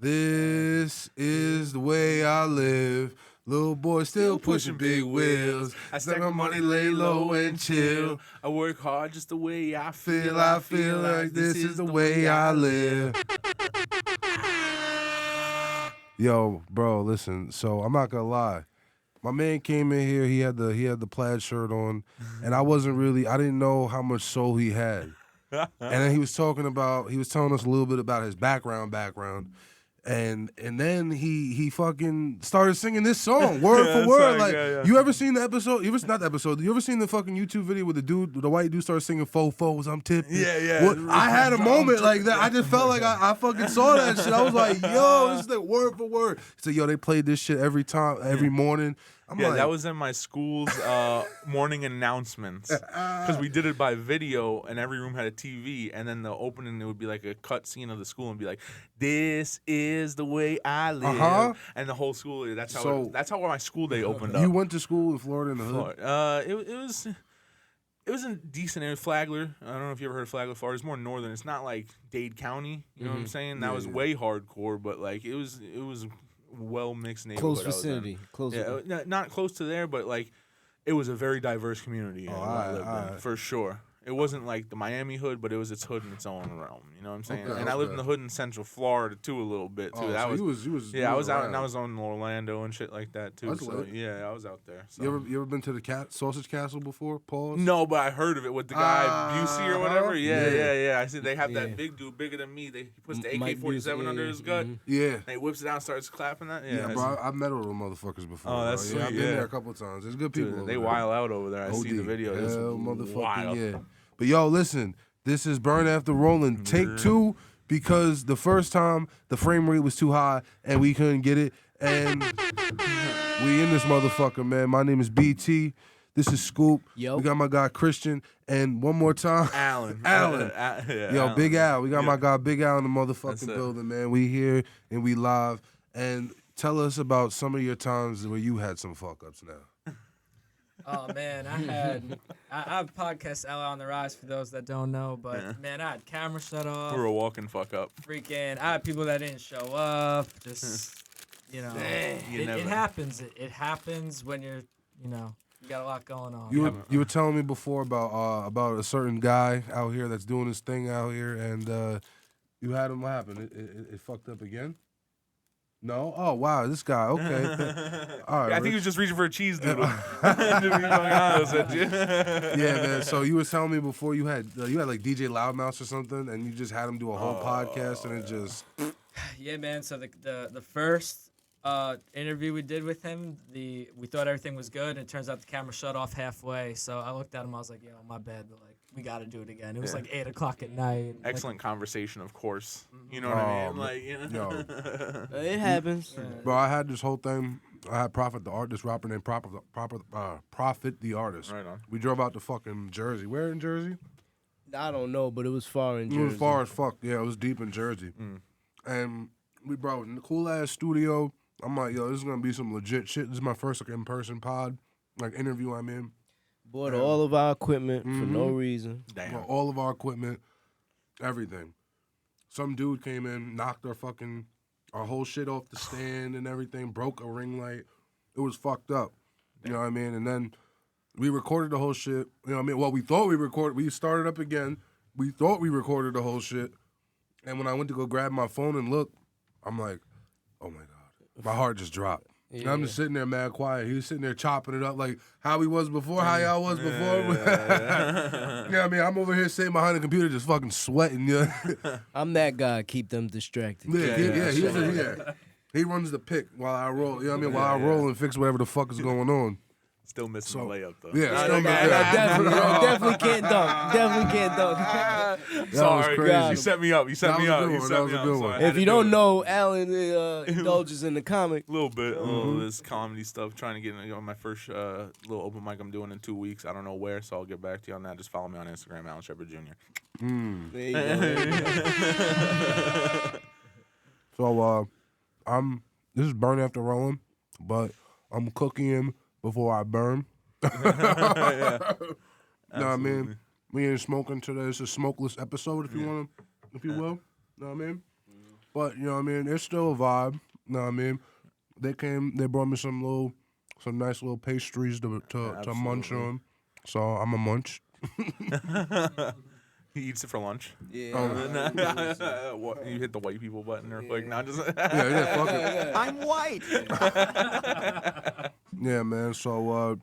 This is the way I live. Little boy still pushing big wheels. I stack my money, lay low and chill. I work hard just the way I feel. I feel like this is the way I live. Yo, bro, listen. So I'm not gonna lie. My man came in here. He had the plaid shirt on, and I didn't know how much soul he had. And then he was telling us a little bit about his background, and then he fucking started singing this song word for word. You ever seen the episode? You ever seen the fucking YouTube video with the white dude started singing "Faux Faux"? I'm tipping. Yeah. I had a moment like that. I just felt like I fucking saw that shit. I was like, yo, this is like word for word. So yo, they played this shit every morning. That was in my school's morning announcements because we did it by video, and every room had a TV, and then the opening it would be like a cut scene of the school and be like, "This is the way I live," and the whole school. That's how my school day opened up. You went to school in Florida in the hood. It was a decent area. Flagler. I don't know if you ever heard of Flagler, Florida. It's more northern. It's not like Dade County. You know what I'm saying? That was way hardcore, but like it was well mixed neighborhood. Close vicinity. Not close to there, but like it was a very diverse community. For sure. It wasn't like the Miami hood, but it was its hood in its own realm. You know what I'm saying? I lived in the hood in Central Florida too, a little bit too. I was out and I was on in Orlando and shit like that too. I was out there. So. You ever been to the Sausage Castle before? Pause. No, but I heard of it with the guy Busey or whatever. Yeah. I see they have that big dude bigger than me. He puts the AK-47 under his gut. Yeah. And he whips it out and starts clapping that. Yeah, bro. I've met all those motherfuckers before. Oh, that's sweet. I've been there a couple of times. There's good people. Dude, they wild out over there. I see the video. Hell, motherfucking wild. yeah. But yo, listen, this is Burn After Rolling, take 2, because the first time the frame rate was too high and we couldn't get it, and we in this motherfucker, man. My name is BT. This is Scoop. Yo. We got my guy Christian, and one more time, Alan. Yo, Big Al. We got my guy Big Al in the motherfucking building, man. We here and we live, and tell us about some of your times where you had some fuck ups now. Oh man, I have podcast Ella on the Rise for those that don't know, but man, I had camera shut off. We were a walking fuck up. Freaking, I had people that didn't show up. Just it happens. It happens when you got a lot going on. You were telling me before about a certain guy out here that's doing his thing out here, and you had him. What happened? It fucked up again. No? Oh, wow, this guy, okay. All right, I think he was just reaching for a cheese doodle. Yeah, man, so you were telling me before you had like DJ Loudmouth or something, and you just had him do a whole podcast, and it just... Yeah, man, so the first interview we did with him, we thought everything was good, and it turns out the camera shut off halfway, so I looked at him, I was like, yo, my bad, but like, we got to do it again. It was like 8 o'clock at night. Excellent conversation, of course. You know what I mean? Like, it happens. Yeah. Bro, I had this whole thing. I had Prophet the Artist, rapper named Prophet the Artist. Right on. We drove out to fucking Jersey. Where in Jersey? I don't know, but it was far in Jersey. It was far as fuck. Yeah, it was deep in Jersey. And we brought in the cool ass studio. I'm like, yo, this is gonna be some legit shit. This is my first like in-person pod, like interview I'm in. Bought all of our equipment for no reason. Damn. Brought all of our equipment, everything. Some dude came in, knocked our whole shit off the stand and everything, broke a ring light. It was fucked up. You know what I mean? And then we recorded the whole shit. You know what I mean? Well, we thought we recorded. We started up again. We thought we recorded the whole shit. And when I went to go grab my phone and look, I'm like, oh my God. My heart just dropped. Yeah. And I'm just sitting there mad quiet. He was sitting there chopping it up like how he was before, how y'all was before. You know what I mean? I'm over here sitting behind the computer just fucking sweating. You know? I'm that guy. Keep them distracted. He runs the pick while I roll. You know what I mean? While I roll and fix whatever the fuck is going on. Still missing the layup, though. Yeah, definitely can't dunk. Definitely can't dunk. Sorry, crazy. You set me up. You set me up. That was a good one. If you don't know, Alan indulges in the comic. A little bit. All this comedy stuff. Trying to get on my first little open mic I'm doing in 2 weeks. I don't know where, so I'll get back to you on that. Just follow me on Instagram, Alan Shepard Jr. There you go. So, this is Burn After Rolling, but I'm cooking before I burn. You know what I mean? We ain't smoking today. It's a smokeless episode, if you will. Know what I mean? But you know what I mean, it's still a vibe. You know what I mean? They brought me some nice little pastries to munch on. So I'm a munch. He eats it for lunch. Yeah. What, you hit the white people button real quick. Now just Yeah, fuck it. I'm white. Yeah, man. So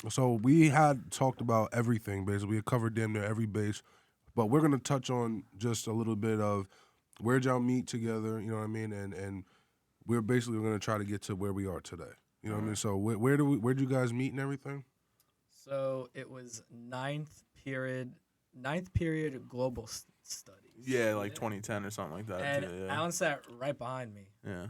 so we had talked about everything basically. We had covered damn near every base, but we're gonna touch on just a little bit of where'd y'all meet together. You know what I mean? And we're basically gonna try to get to where we are today. You know what I mean? So where'd you guys meet and everything? So it was ninth period global studies. Yeah, like 2010 or something like that. And yeah. Alan sat right behind me. Yeah.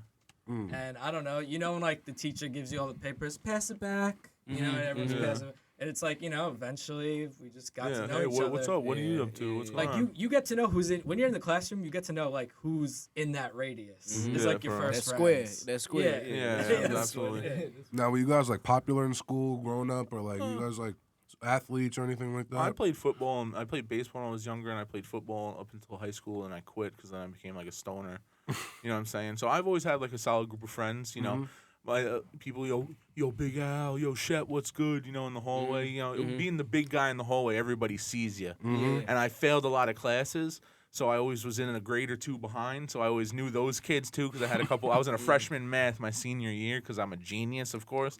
And I don't know, when like the teacher gives you all the papers, pass it back, and everyone's passing it. And it's like, eventually we just got to know each other. What's up? What are you up to? What's going on? You get to know who's in, when you're in the classroom, you get to know like who's in that radius. It's like your first friends. That's square. Yeah, absolutely. Now, were you guys like popular in school growing up, or like you guys like athletes or anything like that? I played football and I played baseball when I was younger, and I played football up until high school, and I quit because then I became like a stoner. You know what I'm saying? So I've always had like a solid group of friends. You know, my people, yo, Big Al, yo, Shep, what's good? In the hallway. Being the big guy in the hallway, everybody sees you. And I failed a lot of classes. So I always was in a grade or two behind. So I always knew those kids too, because I had a couple. I was in a freshman math my senior year because I'm a genius, of course.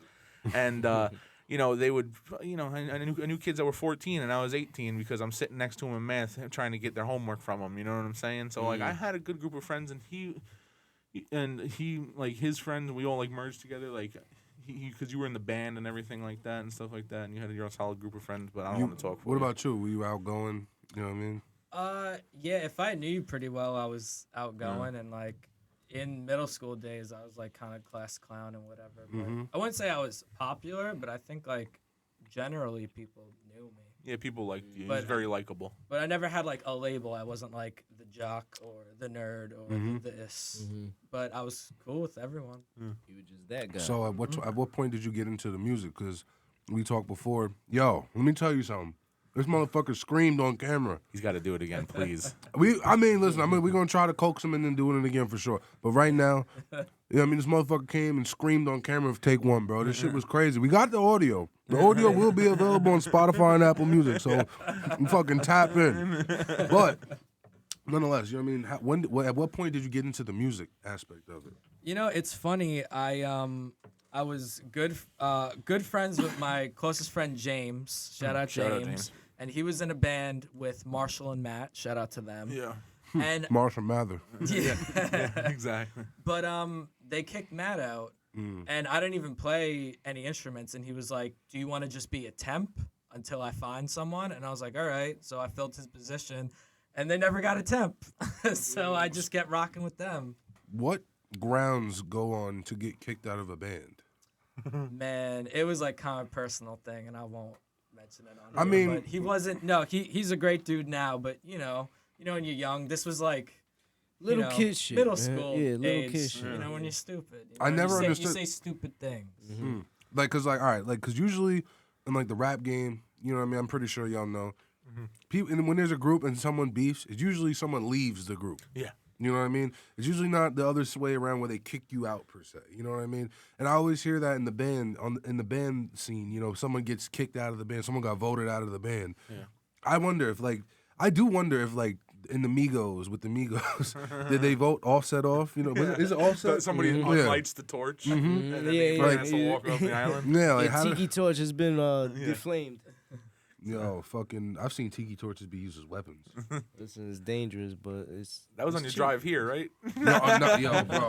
And they would, I knew kids that were 14 and I was 18 because I'm sitting next to them in math trying to get their homework from them. You know what I'm saying? So like I had a good group of friends, and he like his friends, we all like merged together, like because you were in the band and everything like that and stuff like that, and you had your own solid group of friends. But I don't want to talk for What you. about you? Were you outgoing? You know what I mean? Yeah, if I knew you pretty well, I was outgoing, and like in middle school days, I was like kind of class clown and whatever. But I wouldn't say I was popular, but I think like generally people knew me. Yeah, people liked you. He But- was very likable. But I never had like a label. I wasn't like the jock or the nerd or this. But I was cool with everyone. You were just that guy. So at what point did you get into the music? Because we talked before. Yo, let me tell you something. This motherfucker screamed on camera. He's got to do it again, please. Listen, we're gonna try to coax him in and doing it again for sure. But right now, this motherfucker came and screamed on camera for take one, bro. This shit was crazy. We got the audio. The audio will be available on Spotify and Apple Music, so you fucking tap in. But nonetheless, you know what I mean? At what point did you get into the music aspect of it? It's funny. I was good friends with my closest friend James. Shout out James. And he was in a band with Marshall and Matt. Shout out to them. Yeah. And Marshall Mather. Yeah, exactly. But they kicked Matt out, and I didn't even play any instruments. And he was like, "Do you want to just be a temp until I find someone?" And I was like, "All right." So I filled his position, and they never got a temp. So I just kept rocking with them. What grounds go on to get kicked out of a band? Man, it was like kind of a personal thing, and I won't mention it on I here, mean- but he wasn't. No, he's a great dude now, but when you're young, this was like Little kid shit, middle man. school, Yeah, little age, kid shit. when you're stupid. I never you understood- say stupid things. Like, cause like, all right, like, cause usually in like the rap game, you know what I mean? I'm pretty sure y'all know. People, and when there's a group and someone beefs, it's usually someone leaves the group. Yeah. You know what I mean? It's usually not the other way around where they kick you out per se. You know what I mean? And I always hear that in the band in the band scene. Someone gets kicked out of the band. Someone got voted out of the band. Yeah. I wonder if in the Migos with the Migos, did they vote Offset off? Is it Offset? Somebody lights the torch, and then he has to walk off the island. Yeah, like Yeah, how Tiki Torch has been deflamed. I've seen tiki torches be used as weapons. Listen, it's dangerous, but it's... That was on your drive here, right? No, yo, bro.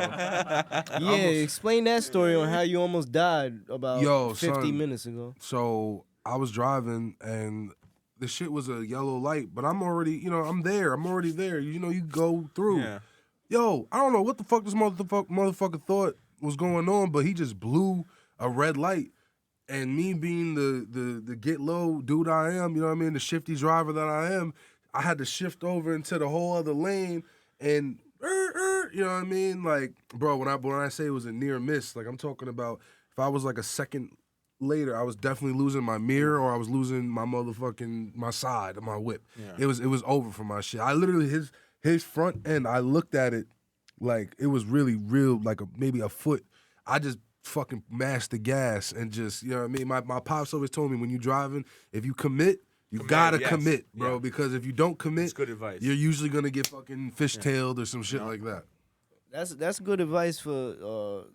Yeah, explain that story on how you almost died about 50 son. minutes ago. So I was driving and the shit was a yellow light, but I'm already, I'm there. I'm already there. You go through. Yeah. Yo, I don't know what the fuck this motherfucker thought was going on, but he just blew a red light. And me being the get low dude I am, you know what I mean, the shifty driver that I am, I had to shift over into the whole other lane and you know what I mean? Like, bro, when I say it was a near miss, like I'm talking about if I was like a second later, I was definitely losing my mirror or I was losing my side of my whip. Yeah. It was over for my shit. I literally his his front end, I looked at it like it was really real, like maybe a foot. I just fucking mashed the gas and just, you know what I mean? My pops always told me when you driving, if you commit, you gotta commit, bro. Yeah. Because if you don't commit, that's good advice. You're usually gonna get fucking fishtailed or some shit like that. That's good advice for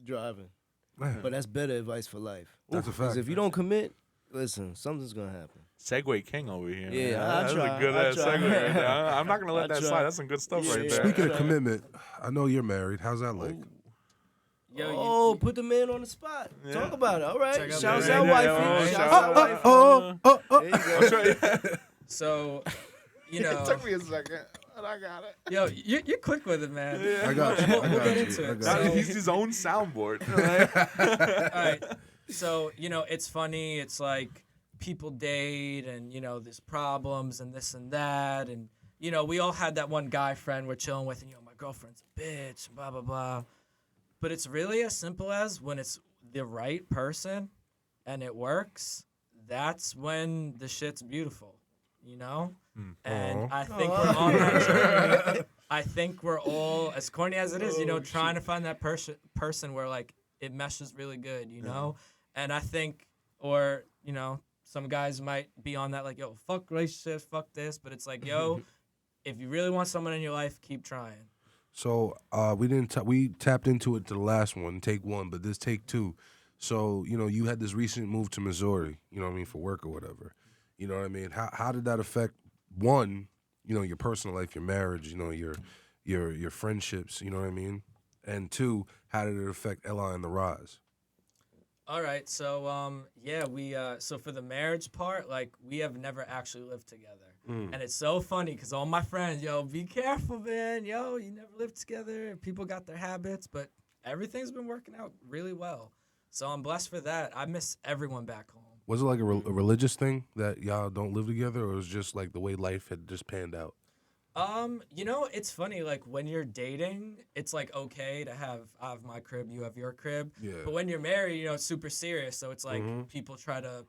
driving, Man. but that's better advice for life. That's a fact. Because if you don't commit, listen, something's gonna happen. Segue king over here. Yeah, that's a good ass segue right there. I'm not gonna let that slide. That's some good stuff right there. Speaking of commitment, I know you're married. How's that like? Yo, put the man on the spot. Yeah. Talk about it. All right. Shouts out wifey. Shouts out wifey. There you go. So, you know. It took me a second, but I got it. Yo, you're quick with it, man. Yeah. I got you. We'll get into it. So, he's his own soundboard. all right. So, you know, it's funny. It's like people date and, you know, there's problems and this and that. And, you know, we all had that one guy friend we're chilling with and, you know, my girlfriend's a bitch, blah, blah, blah. But it's really as simple as when it's the right person and it works, that's when the shit's beautiful, you know? And I think we're on that journey. I think we're all, as corny as it is, you know, trying to find that person where, like, it meshes really good, you know? And I think, or, you know, some guys might be on that, like, yo, fuck relationships, fuck this. But it's like, yo, if you really want someone in your life, keep trying. So we tapped into it to the last one, take one, but this take two. So, you know, you had this recent move to Missouri, you know what I mean, for work or whatever. You know what I mean? How did that affect, one, you know, your personal life, your marriage, you know, your friendships, you know what I mean? And two, how did it affect Ella and the Rise? All right, so we so for the marriage part, like, we have never actually lived together. And it's so funny because all my friends, yo, be careful, man. Yo, you never lived together. People got their habits, but everything's been working out really well. So I'm blessed for that. I miss everyone back home. Was it like a religious thing that y'all don't live together, or was it just like the way life had just panned out? You know, it's funny, like, when you're dating, it's like okay to I have my crib, you have your crib. Yeah. But when you're married, you know, it's super serious. So it's like people try to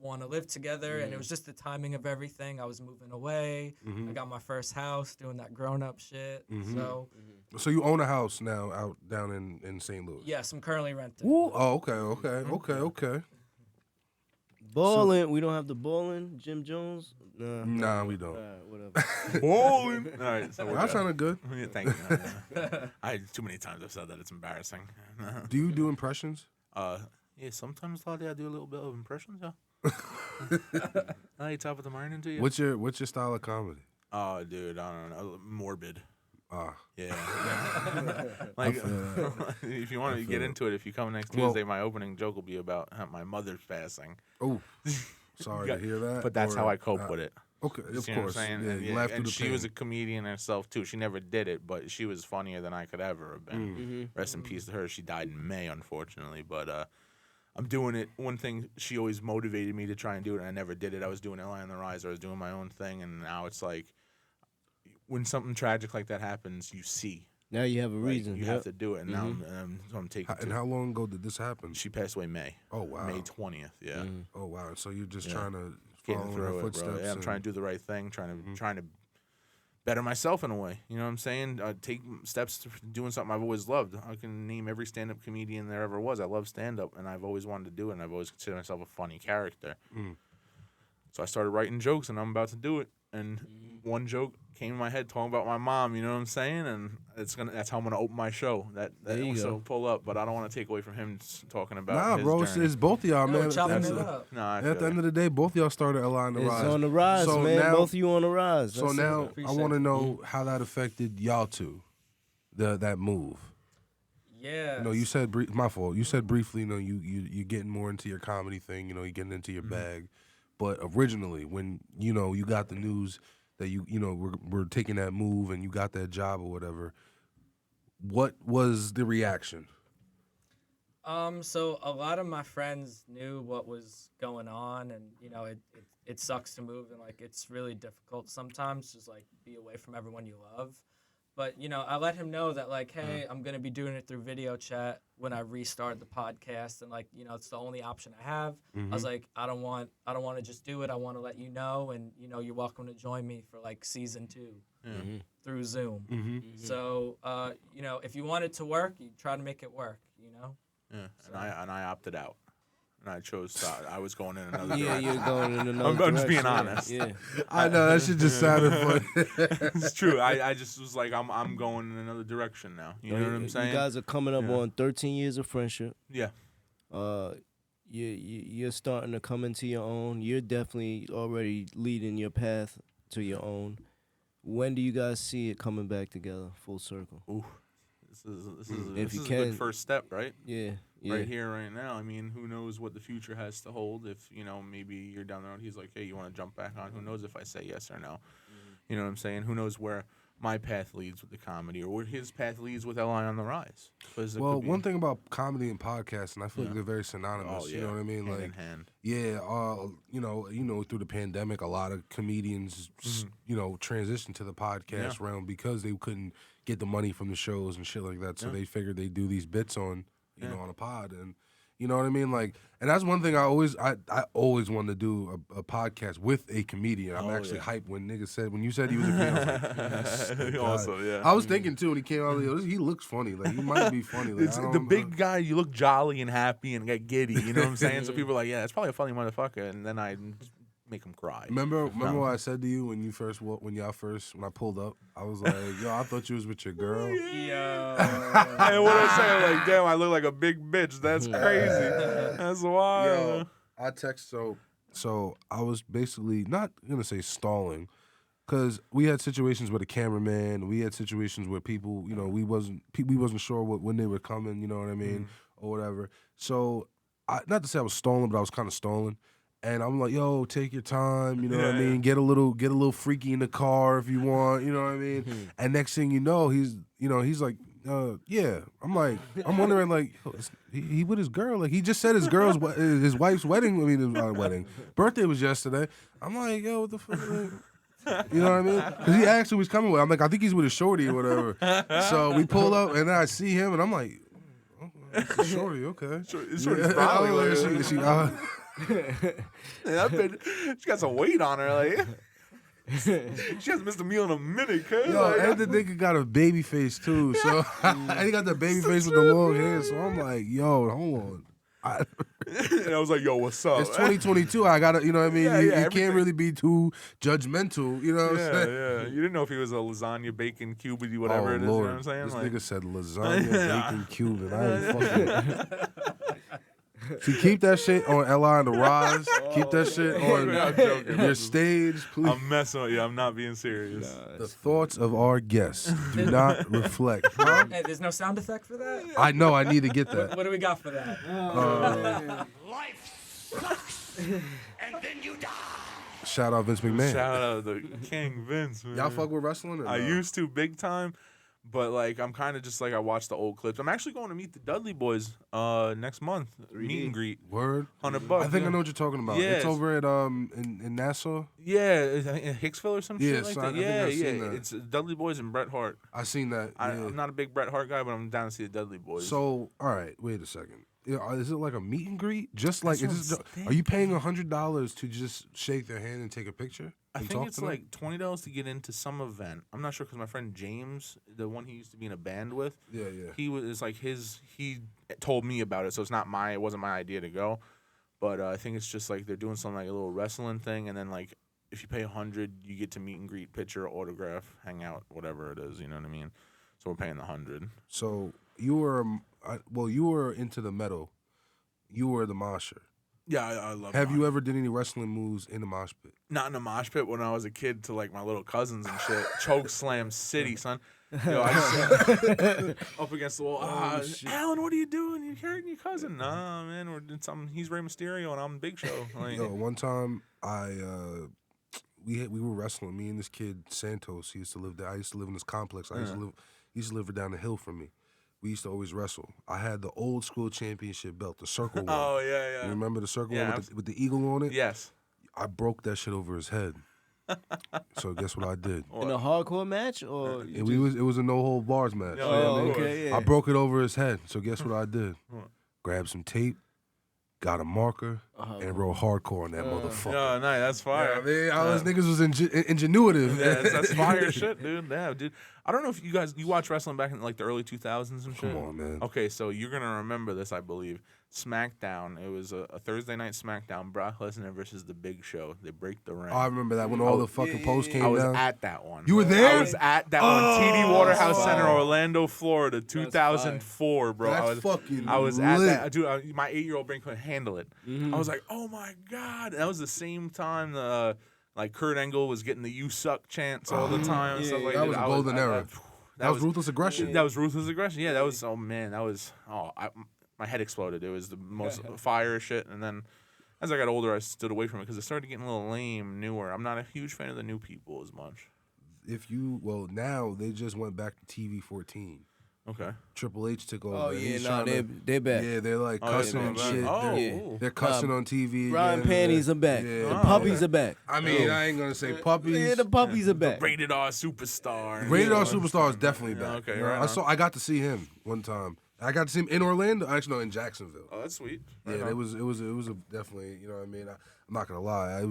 want to live together, and it was just the timing of everything. I was moving away. I got my first house, doing that grown-up shit. So you own a house now out down in St. Louis? Yes, I'm currently renting. Ooh, oh, okay. Ballin', we don't have the ballin', Jim Jones. Nah, we don't. Whatever. Ballin'. All right, so that sounded good. Yeah, thank you. Too many times I've said that it's embarrassing. Do you do impressions? Yeah, sometimes I do a little bit of impressions. Yeah. Top of the morning to you. What's your style of comedy? Oh, dude, I don't know. Morbid. Yeah. Like, if you want to get into it, if you come next Tuesday, my opening joke will be about my mother's passing. Oh, sorry to hear that. But that's how I cope with it. Okay, of you course. And she was a comedian herself too. She never did it, but she was funnier than I could ever have been. Rest in peace to her. She died in May, unfortunately. But I'm doing it. One thing, she always motivated me to try and do it, and I never did it. I was doing Ella and the Rise. I was doing my own thing, and now it's like, when something tragic like that happens, you see. Now you have a reason. You have to do it, and now I'm taking. And how long ago did this happen? She passed away May. Oh wow. May 20th. Yeah. Oh wow. So you're just trying to get follow through her footsteps. Bro. Yeah, I'm trying to do the right thing. Trying to better myself in a way. You know what I'm saying? Take steps to doing something I've always loved. I can name every stand-up comedian there ever was. I love stand-up, and I've always wanted to do it, and I've always considered myself a funny character. So I started writing jokes, and I'm about to do it. And one joke came in my head talking about my mom, you know what I'm saying? And that's how I'm gonna open my show. That also pull up, but I don't want to take away from him talking about his bro, journey. it's both of y'all, man. Chopping it up. At the end of the day, both of y'all started a line on the rise. It's on the rise, so man. Now, both of you on the rise. So now I want to know how that affected y'all two, that move. Yeah. You know, you said my fault. You said briefly, you know, you're getting more into your comedy thing. You know, you're getting into your bag. But originally, when you know you got the news that you know we're taking that move and you got that job or whatever, what was the reaction? So a lot of my friends knew what was going on, and you know it sucks to move, and like it's really difficult sometimes, just like be away from everyone you love. But you know, I let him know that like, hey, I'm gonna be doing it through video chat when I restart the podcast, and like, you know, it's the only option I have. I was like, I don't want to just do it. I want to let you know, and you know, you're welcome to join me for like season 2. through Zoom. So, if you want it to work, you try to make it work, Yeah, So. and I opted out. And I chose I was going in another Yeah, direction. you're going in another I'm just being direction. honest. Yeah. I know that shit just sounded funny. It's true. I just was like, I'm going in another direction now. You know what I'm saying? You guys are coming up on 13 years of friendship. Yeah. You're starting to come into your own. You're definitely already leading your path to your own. When do you guys see it coming back together, full circle? Ooh, this is a can. good first step, right? Yeah. Right here, right now. I mean, who knows what the future has to hold? If maybe you're down the road, he's like, "Hey, you want to jump back on?" Who knows if I say yes or no? You know what I'm saying? Who knows where my path leads with the comedy, or where his path leads with LI on the Rise? Well, one thing about comedy and podcasting, I feel like they're very synonymous. Oh, yeah. You know what I mean? Hand like, in hand. Yeah, through the pandemic, a lot of comedians, transitioned to the podcast realm because they couldn't get the money from the shows and shit like that. So they figured they'd do these bits on a pod, and you know what I mean. Like, and that's one thing I always wanted to do a podcast with a comedian. I'm actually hyped when you said he was a comedian. I was like, yes, Also, yeah. I was thinking too when he came out. He looks funny. Like he might be funny. Like, It's the big guy. You look jolly and happy and get giddy. You know what I'm saying? So people are like, "Yeah, that's probably a funny motherfucker," and then I make him cry. Remember what I said to you when I pulled up? I was like, "Yo, I thought you was with your girl." Yo. And what I say, I'm like, damn, I look like a big bitch. That's crazy. That's wild. Yo, I text so I was basically not gonna say stalling, because we had situations with a cameraman. We had situations where people, we wasn't sure when they were coming. You know what I mean, or whatever. So, not to say I was stalling, but I was kind of stalling. And I'm like, yo, take your time, you know what I mean? Get a little freaky in the car if you want, you know what I mean? And next thing you know, he's like, yeah. I'm like, I'm wondering, like, he with his girl? Like, he just said his wife's wedding. I mean, his wedding. Birthday was yesterday. I'm like, yo, what the fuck? You know what I mean? Because he asked who he's coming with. I'm like, I think he's with a shorty or whatever. So we pull up, and then I see him, and I'm like, oh, it's a shorty, okay. Shorty's probably like, that bitch, she got some weight on her. Like, she hasn't missed a meal in a minute, cuz. Yo, and the nigga got a baby face, too. So, and he got the baby face with the long hair. So I'm like, yo, hold on. And I was like, yo, what's up? It's 2022. I gotta, you know what I mean? Yeah, you everything. can't really be too judgmental, you know what I'm saying? Yeah. You didn't know if he was a lasagna, bacon, cubity, whatever it is. Lord. You know what I'm saying? This Like, nigga said lasagna, bacon, Cuban. I ain't fucking. See, keep that shit on LI and the Rise. Keep that shit on your stage, please. I'm messing with you. I'm not being serious. The thoughts of our guests do not reflect. Hey, there's no sound effect for that? I know. I need to get that. What do we got for that? Life sucks, and then you die. Shout out Vince McMahon. Shout out to King Vince, man. Y'all fuck with wrestling? Or I no? used to big time, but like I'm kind of just like I watch the old clips. I'm actually going to meet the Dudley Boys next month. Meet and greet. Word. $100. I think I know what you're talking about. Yeah, It's over at in Nassau. Yeah, I think in Hicksville or some Yeah, shit like so that. I think I've seen that. It's Dudley Boys and Bret Hart. I seen that. Yeah. I'm not a big Bret Hart guy, but I'm down to see the Dudley Boys. So, all right, wait a second. Is it like a meet and greet? Just like, That's what I'm are you paying $100 to just shake their hand and take a picture? I and think talk it's to them? like $20 to get into some event. I'm not sure because my friend James, the one he used to be in a band with, Yeah. he was like he told me about it, so it wasn't my idea to go. But I think it's just like they're doing some like a little wrestling thing, and then like if you pay $100, you get to meet and greet, picture, autograph, hang out, whatever it is. You know what I mean? So we're paying the $100. So you were into the metal. You were the mosher. Yeah, I love. Have you ever did any wrestling moves in the mosh pit? Not in a mosh pit when I was a kid to like my little cousins and shit. Choke slam city, son. Yo, I just up against the wall. Alan, what are you doing? You hurting your cousin? Nah, man, we're doing something. He's Rey Mysterio and I'm Big Show. Like, Yo, one time we were wrestling. Me and this kid Santos. He used to live there. I used to live in this complex. He used to live down the hill from me. We used to always wrestle. I had the old school championship belt, the circle one. Oh yeah. You remember the circle Yeah, one with the eagle on it? Yes. I broke that shit over his head. So guess what I did? In a hardcore match, or It was a no hold bars match. Oh, You know what I mean? okay, yeah. I broke it over his head. So guess what I did? Grabbed some tape, got a marker, and wrote hardcore on that motherfucker. Yeah, nice. That's fire. Yeah, all those niggas was ingenuitive. Yeah, that's fire shit, dude. Yeah, dude. I don't know if you watch wrestling back in like the early 2000s and shit. Come on, man. Okay, so you're gonna remember this, I believe. SmackDown. It was a Thursday night SmackDown. Brock Lesnar versus The Big Show. They break the ring. Oh, I remember that when all the fucking posts came I was down. at that one. You were there? I was at that one. TD Waterhouse Center, Orlando, Florida, 2004, bro. That's fucking I was at lit. that. Dude, my 8-year-old brain couldn't handle it. I was like, oh my God. And that was the same time like Kurt Angle was getting the "You suck" chants all the time. And stuff like that was a golden era. That was ruthless aggression. That was ruthless aggression. Yeah, that was. Oh man, that was. My head exploded. It was the most fire shit. And then as I got older, I stood away from it because it started getting a little lame, newer. I'm not a huge fan of the new people as much. Now they just went back to TV 14. Okay. Triple H took over. Oh yeah, they're back. Yeah, they're like cussing and shit. They're cussing on TV. Ryan panties are back. Yeah. The puppies are back. I mean, I ain't gonna say puppies. Yeah, the puppies are back. Rated R superstar. Rated R Superstar is definitely back. Okay, You know, right on. I got to see him one time. I got to see him in Orlando. Actually, no, in Jacksonville. Oh, that's sweet. Yeah, it was a definitely. You know what I mean? I'm not gonna lie.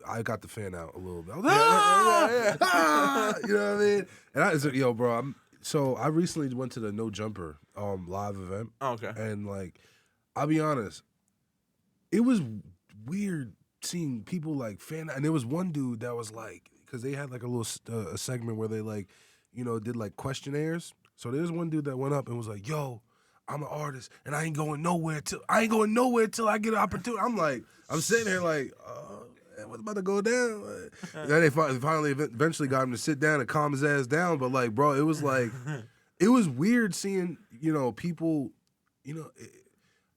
I got the fan out a little bit. I was, you know what I mean? And bro. So I recently went to the No Jumper live event. Oh, okay. And like, I'll be honest, it was weird seeing people like fan. And there was one dude that was like, because they had like a little a segment where they like, did like questionnaires. So there's one dude that went up and was like, "Yo, I'm an artist and I ain't going nowhere till I get an opportunity." I'm sitting there like, what's about to go down? Then they finally eventually got him to sit down and calm his ass down. But like, bro, it was like, it was weird seeing, people,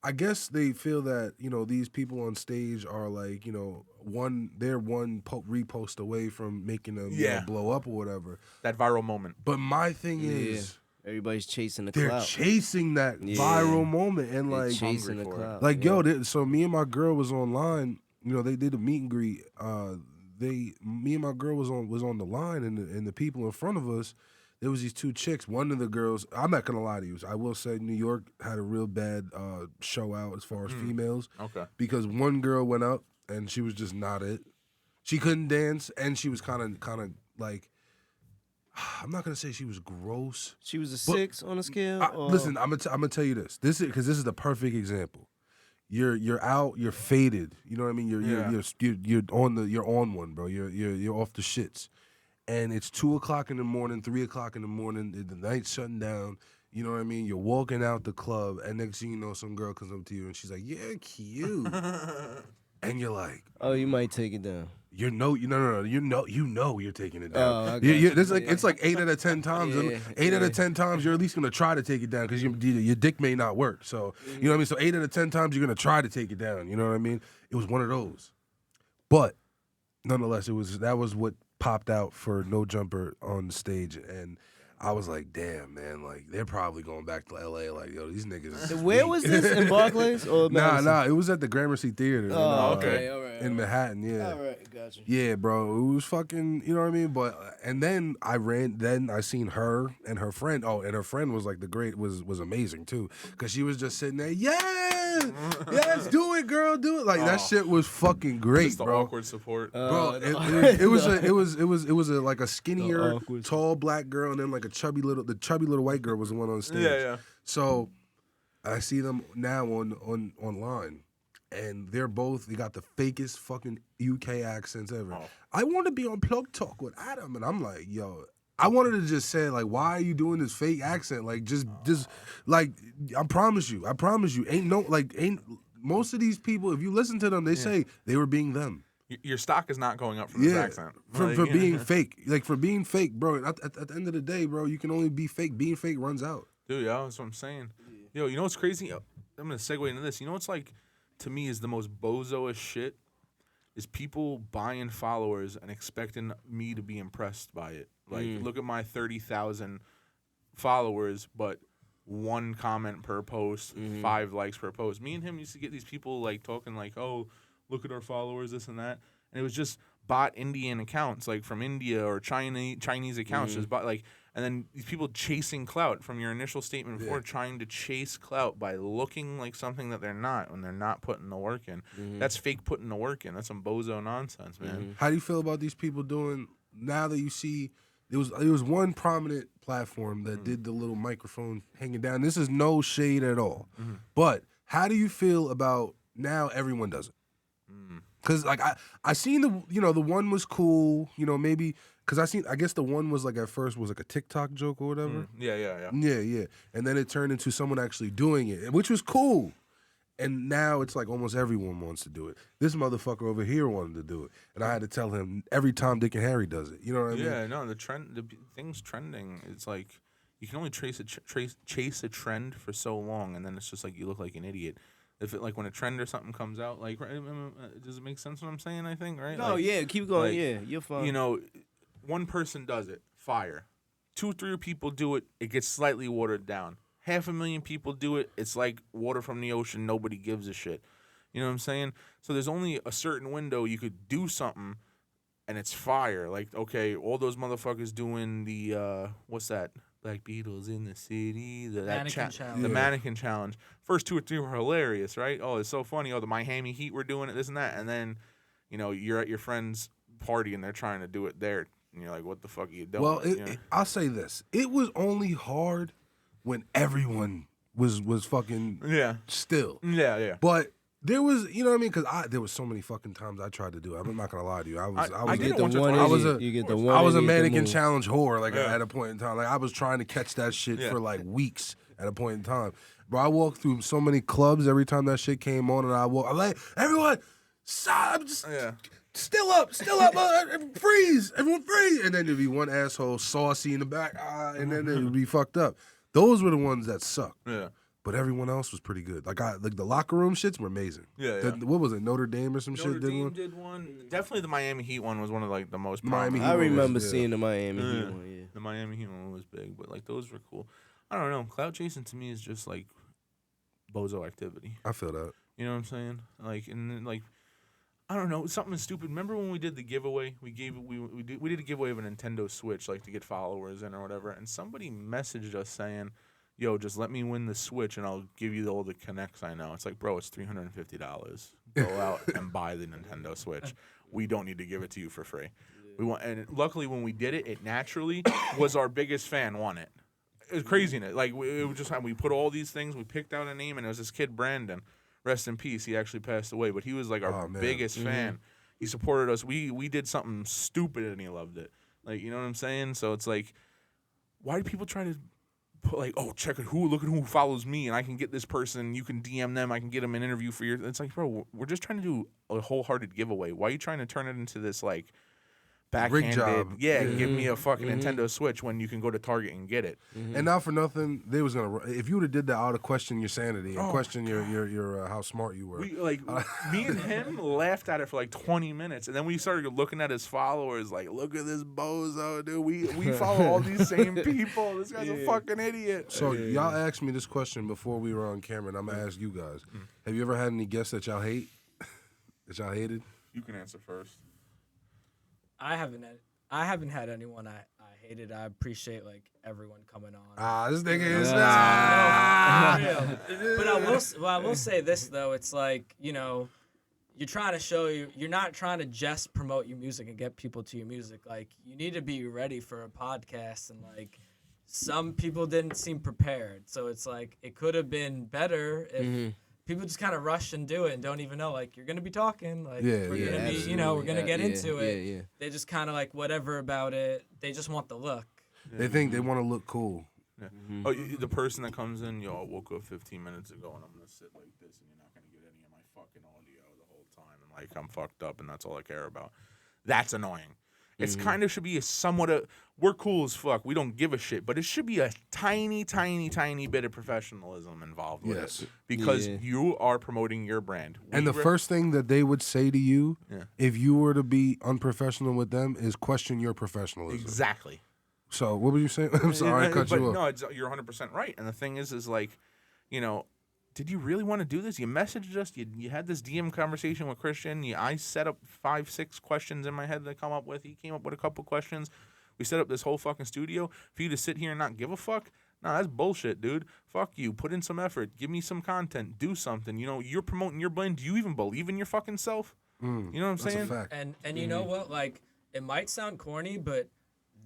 I guess they feel that, these people on stage are like, they're one repost away from making them blow up or whatever. That viral moment. But my thing is, everybody's chasing the they're clout. chasing that viral moment and They're like chasing the clout. like so me and my girl was online. They did a meet and greet. Me and my girl was on the line, and the people in front of us, there was these two chicks. One of the girls, I'm not gonna lie to you, I will say New York had a real bad show out as far as females. Okay. Because one girl went up and she was just not it. She couldn't dance, and she was kind of like. I'm not gonna say she was gross. She was a 6 on a scale. Listen, I'm gonna tell you this. This is the perfect example. You're out. You're faded. You know what I mean. You're on one, bro. You're off the shits, and it's 2:00 in the morning, 3:00 in the morning. The night's shutting down. You know what I mean. You're walking out the club, and next thing you know, some girl comes up to you and she's like, "Yeah, cute," and you're like, oh, you might take it down. You know you're taking it down. Oh, I got it's like 8 out of 10 times. Yeah, 8 out of 10 times you're at least gonna try to take it down because your dick may not work. So you know what I mean. So 8 out of 10 times you're gonna try to take it down. You know what I mean. It was one of those, but nonetheless, that was what popped out for No Jumper on the stage, and I was like, damn, man, like they're probably going back to LA. Like, yo, these niggas. Where was this, in Barclays or Madison? Nah, it was at the Gramercy Theater. Oh, okay, all right. In Manhattan, yeah. All right, gotcha. Yeah, bro, it was fucking, you know what I mean? But and then I seen her and her friend. Oh, and her friend was like was amazing too, because she was just sitting there, yes, do it, girl, do it. Like that shit was fucking great, Just the bro. awkward support. Bro, it was like a skinnier, tall black girl, and then like the chubby little white girl was the one on stage. Yeah. So I see them now online. And they got the fakest fucking UK accents ever. Oh. I want to be on Plug Talk with Adam. And I'm like, yo, I wanted to just say, like, why are you doing this fake accent? Like, just like, I promise you, ain't most of these people, if you listen to them, they say they were being them. Your stock is not going up from this accent. For being fake. Like, for being fake, bro, at the end of the day, bro, you can only be fake. Being fake runs out. Dude, that's what I'm saying. Yo, you know what's crazy? I'm going to segue into this. You know what's like, to me, is the most bozo-ish shit is people buying followers and expecting me to be impressed by it. Like, look at my 30,000 followers, but 1 comment per post, 5 likes per post. Me and him used to get these people, like, talking like, oh, look at our followers, this and that. And it was just bot Indian accounts, like, from India or Chinese accounts. Just bot, like, And then these people chasing clout from your initial statement before, trying to chase clout by looking like something that they're not when they're not putting the work in. That's fake putting the work in. That's some bozo nonsense, man. How do you feel about these people doing now that you see there was one prominent platform that did the little microphone hanging down. This is no shade at all. But how do you feel about now everyone does it? Cause like I seen the one was cool, maybe cause I guess the one was like at first was like a TikTok joke or whatever. Yeah. Yeah. And then it turned into someone actually doing it, which was cool. And now it's like almost everyone wants to do it. This motherfucker over here wanted to do it, and I had to tell him every time Dick and Harry does it. You know what I mean? Yeah, no, the thing's trending. It's like you can only chase a trend for so long, and then it's just like you look like an idiot. If it like when a trend or something comes out, like does it make sense what I'm saying? I think right. No, keep going. You're fine. One person does it, fire. 2-3 people do it, it gets slightly watered down. 500,000 people do it, it's like water from the ocean, nobody gives a shit. You know what I'm saying? So there's only a certain window you could do something and it's fire. Like, okay, all those motherfuckers doing the what's that? Black Beatles in the city, the mannequin challenge. First 2 or 3 were hilarious, right? Oh, it's so funny. Oh, the Miami Heat were doing it, this and that, and then, you're at your friend's party and they're trying to do it there, and you're like, what the fuck are you doing? Well, I'll say this: it was only hard when everyone was fucking still. Yeah. But there was, you know what I mean? Because there was so many fucking times I tried to do it. I'm not gonna lie to you. I was a mannequin challenge whore. Like at a point in time, like I was trying to catch that shit for like weeks at a point in time. Bro, I walked through so many clubs every time that shit came on, and I'm like, everyone, stop, just. Still up, freeze, everyone freeze. And then there'd be one asshole saucy in the back, and then it would be fucked up. Those were the ones that sucked. Yeah. But everyone else was pretty good. Like the locker room shits were amazing. Yeah. What was it? Notre Dame or some Notre shit Dame did one. Definitely the Miami Heat one was one of like the most Miami prominent. I remember seeing the Miami Heat one. Yeah. The Miami Heat one was big, but like those were cool. I don't know. Cloud chasing to me is just like bozo activity. I feel that. You know what I'm saying? Like and then, like. I don't know, something stupid. Remember when we did the giveaway? We did a giveaway of a Nintendo Switch, like to get followers in or whatever. And somebody messaged us saying, "Yo, just let me win the Switch, and I'll give you all the connects I know." It's like, bro, it's $350. Go out and buy the Nintendo Switch. We don't need to give it to you for free. And luckily, when we did it, it naturally was our biggest fan won it. It was craziness. Like it was just we put all these things. We picked out a name, and it was this kid Brandon. Rest in peace. He actually passed away, but he was like our biggest fan. He supported us. We did something stupid and he loved it. Like, you know what I'm saying? So it's like, why do people try to put like, oh, look at who follows me, and I can get this person. You can DM them. I can get them an interview for your. It's like, bro, we're just trying to do a wholehearted giveaway. Why are you trying to turn it into this like backhanded? Rig job. Yeah, give me a fucking Nintendo Switch when you can go to Target and get it. And not for nothing, they was gonna. If you would have did that, I would have questioned your sanity and questioned your how smart you were. We me and him laughed at it for like 20 minutes, and then we started looking at his followers. Like, look at this bozo, dude. We follow all these same people. This guy's a fucking idiot. So y'all asked me this question before we were on camera, and I'm gonna ask you guys: have you ever had any guests that y'all hate? That y'all hated? You can answer first. I haven't had anyone I hated. I appreciate like everyone coming on. This nigga is But I will say this though. It's like, you're trying to you're not trying to just promote your music and get people to your music. Like, you need to be ready for a podcast, and like some people didn't seem prepared. So it's like it could have been better if people just kind of rush and do it and don't even know, like, you're going to be talking. Like, we're going to be, we're going to get into it. Yeah. They just kind of, like, whatever about it. They just want the look. They think they want to look cool. Yeah. Oh, the person that comes in, I woke up 15 minutes ago and I'm going to sit like this and you're not going to get any of my fucking audio the whole time. And, like, I'm fucked up and that's all I care about. That's annoying. It's kind of should be we're cool as fuck. We don't give a shit, but it should be a tiny, tiny, tiny bit of professionalism involved with it because you are promoting your brand. And the first thing that they would say to you, if you were to be unprofessional with them, is question your professionalism. Exactly. So what were you saying? I'm sorry, I cut you off. No, you're 100% right. And the thing is like, did you really want to do this? You messaged us. You had this DM conversation with Christian. I set up 5-6 questions in my head to come up with. He came up with a couple questions. We set up this whole fucking studio for you to sit here and not give a fuck. Nah, that's bullshit, dude. Fuck you. Put in some effort. Give me some content. Do something. You know, you're promoting your brand. Do you even believe in your fucking self? You know what I'm saying? That's a fact. And you know what? Like, it might sound corny, but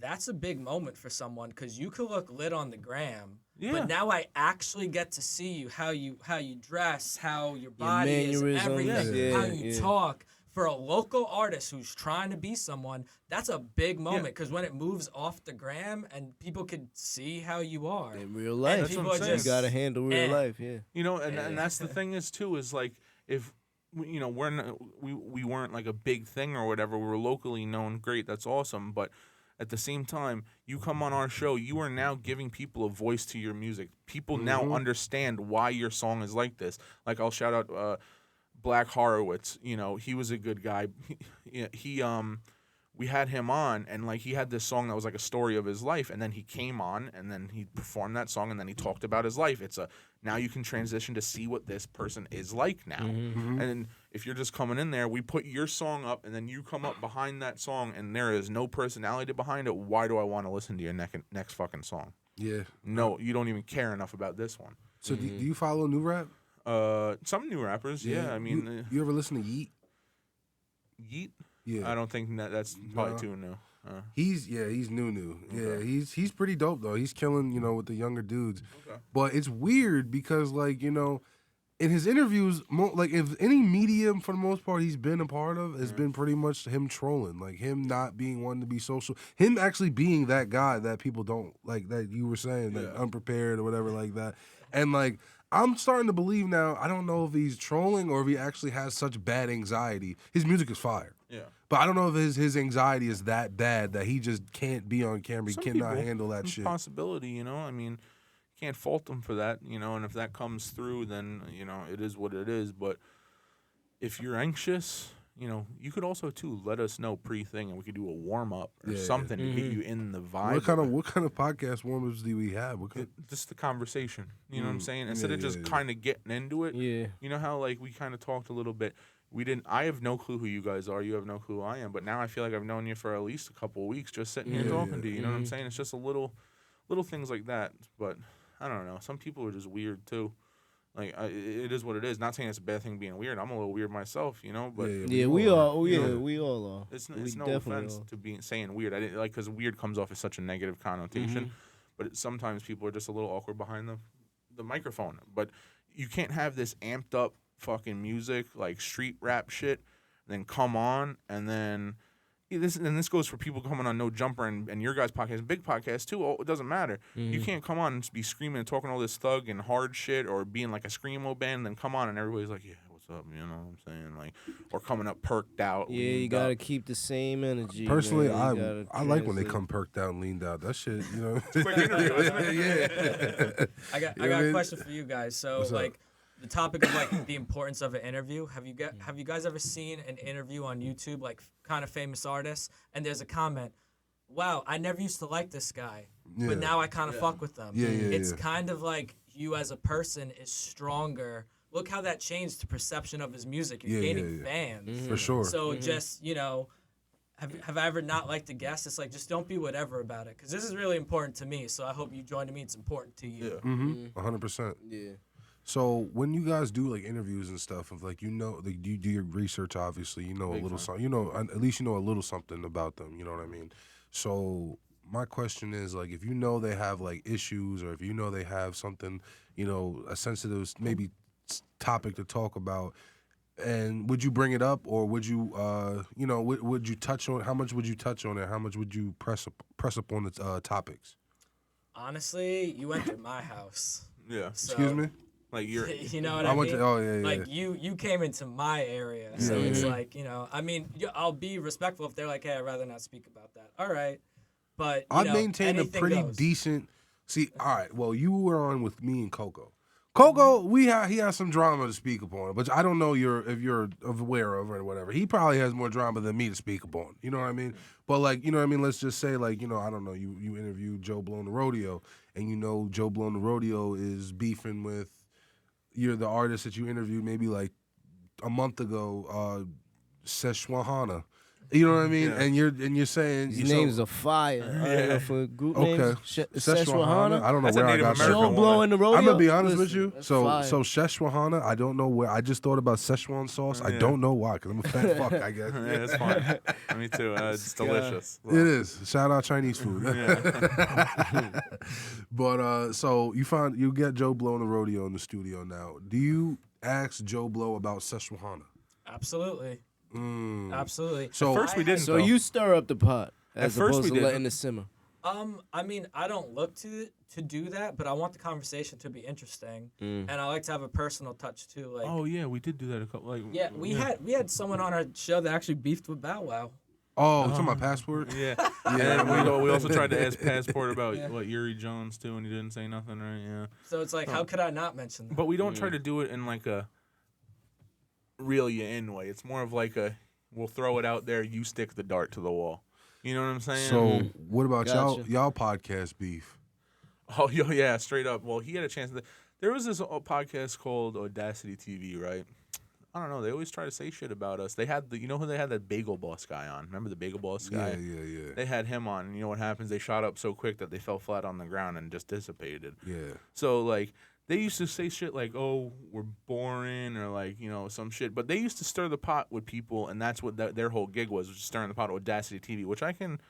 that's a big moment for someone because you could look lit on the gram, but now I actually get to see you, how you dress, how your body is, everything, how you talk. For a local artist who's trying to be someone, that's a big moment because when it moves off the gram and people can see how you are in real life, that's what I'm saying. You gotta handle real life, You know, and that's the thing is too is like if you know we weren't like a big thing or whatever, we were locally known, great, that's awesome, but at the same time, you come on our show, you are now giving people a voice to your music. People now understand why your song is like this. Like I'll shout out Black Horowitz, you know, he was a good guy. He we had him on and like he had this song that was like a story of his life and then he came on and then he performed that song and then he talked about his life. It's a now you can transition to see what this person is like now. And if you're just coming in there, we put your song up and then you come up behind that song and there is no personality behind it. Why do I want to listen to your next fucking song? Yeah. No, you don't even care enough about this one. So do you follow new rap? Some new rappers, yeah. I mean, you ever listen to Yeet? Yeet? Yeah. I don't think that's probably too new. He's new. Yeah, he's pretty dope though. He's killing, you know, with the younger dudes. Okay. But it's weird because like, you know, in his interviews, like if any medium for the most part he's been a part of has been pretty much him trolling, like him not being one to be social, him actually being that guy that people don't like, that you were saying, like unprepared or whatever like that. And like I'm starting to believe now, I don't know if he's trolling or if he actually has such bad anxiety. His music is fire. Yeah. But I don't know if his anxiety is that bad that he just can't be on camera. He cannot handle that shit. Possibility, you know. I mean, can't fault him for that, you know. And if that comes through, then you know it is what it is. But if you're anxious, you know, you could also too let us know pre-thing, and we could do a warm up or something to get you in the vibe. What kind of podcast warm ups do we have? Just the conversation. You know what I'm saying? Instead of just kind of getting into it. Yeah. You know how like we kind of talked a little bit. I have no clue who you guys are. You have no clue who I am. But now I feel like I've known you for at least a couple of weeks, just sitting here talking to you. You know what I'm saying? It's just a little things like that. But I don't know. Some people are just weird too. Like it is what it is. Not saying it's a bad thing being weird. I'm a little weird myself, you know. But we all are. It's no offense to saying weird. I didn't like because weird comes off as such a negative connotation. But sometimes people are just a little awkward behind the microphone. But you can't have this amped up fucking music like street rap shit, then come on and then this goes for people coming on No Jumper and your guys' podcast, big podcast too. It doesn't matter. You can't come on and be screaming and talking all this thug and hard shit or being like a screamo band and then come on and everybody's like, yeah, what's up? You know what I'm saying? Like, or coming up perked out. Yeah, you gotta keep the same energy. Personally, I like when they come perked out and leaned out. That shit, you know. Quick interview, isn't it? Yeah. I got a question for you guys. So like the topic of like the importance of an interview. Have you guys ever seen an interview on YouTube, like kind of famous artists, and there's a comment, wow, I never used to like this guy, but now I kind of fuck with them. It's kind of like you as a person is stronger. Look how that changed the perception of his music. You're gaining fans. For sure. So just, you know, have I ever not liked a guest? It's like, just don't be whatever about it. Because this is really important to me. So I hope you join me. It's important to you. 100%. Yeah. So when you guys do like interviews and stuff, of like, you know, like you do your research, obviously, you know a little something, you know, at least you know a little something about them, you know what I mean? So my question is, like, if you know they have like issues, or if you know they have something, you know, a sensitive maybe topic to talk about, and would you bring it up, or would you, you know, would you touch on, how much would you touch on it? How much would you press up on the topics? Honestly, you went to my house. Yeah. So, Excuse me? Like you're, you know what I mean? Like you came into my area, so it's like, you know, I mean, I'll be respectful if they're like, hey, I'd rather not speak about that. All right, but I've maintained a pretty decent. See, all right. Well, you were on with me and Coco. Coco, he has some drama to speak upon, but I don't know if you're aware of or whatever. He probably has more drama than me to speak upon. You know what I mean? But like, you know what I mean? Let's just say, like, you know, I don't know. You interviewed Joe Blown the Rodeo, and you know Joe Blown the Rodeo is beefing with the artist that you interviewed maybe like a month ago, Seshwahana. You know what I mean? Yeah. And you're saying These names are fire. For group names, Seshwahana. I don't know That's a where I Native got that. American Joe woman. Blow in the rodeo. I'm gonna be honest with Listen, you. that's So fire. Szechuan, I don't know where. I just thought about Szechuan sauce. I Yeah. don't know why, because I'm a fat fuck. I guess Yeah, it's fun. Me too. It's delicious. it is. Shout out Chinese food. Yeah. But so you get Joe Blow in the rodeo in the studio now. Do you ask Joe Blow about Szechuan? Absolutely. Mm. Absolutely. So At first we didn't. So though. you stir up the pot At as first opposed we to letting didn't. it simmer. I mean, I don't look to do that, but I want the conversation to be interesting, and I like to have a personal touch too. Like, Oh yeah, we did do that a couple. Like yeah, we had someone on our show that actually beefed with Bow Wow. Oh, you talking about passport? Yeah. And then we also tried to ask Passport about what Yuri Jones too, and he didn't say nothing, right? Yeah. So it's like, how could I not mention that? But we don't try to do it in like a reel you in way. It's more of like we'll throw it out there, you stick the dart to the wall. You know what I'm saying? So what about Gotcha. y'all podcast beef? Oh yeah, straight up. Well, he had a chance. There was this podcast called Audacity TV, right? I don't know. They always try to say shit about us. They had you know who they had, that Bagel Boss guy on. Remember the Bagel Boss guy? Yeah. They had him on. And you know what happens? They shot up so quick that they fell flat on the ground and just dissipated. Yeah. So like they used to say shit like, "Oh, we're boring," or like, you know, some shit. But they used to stir the pot with people, and that's what their whole gig was stirring the pot with Audacity TV, which I can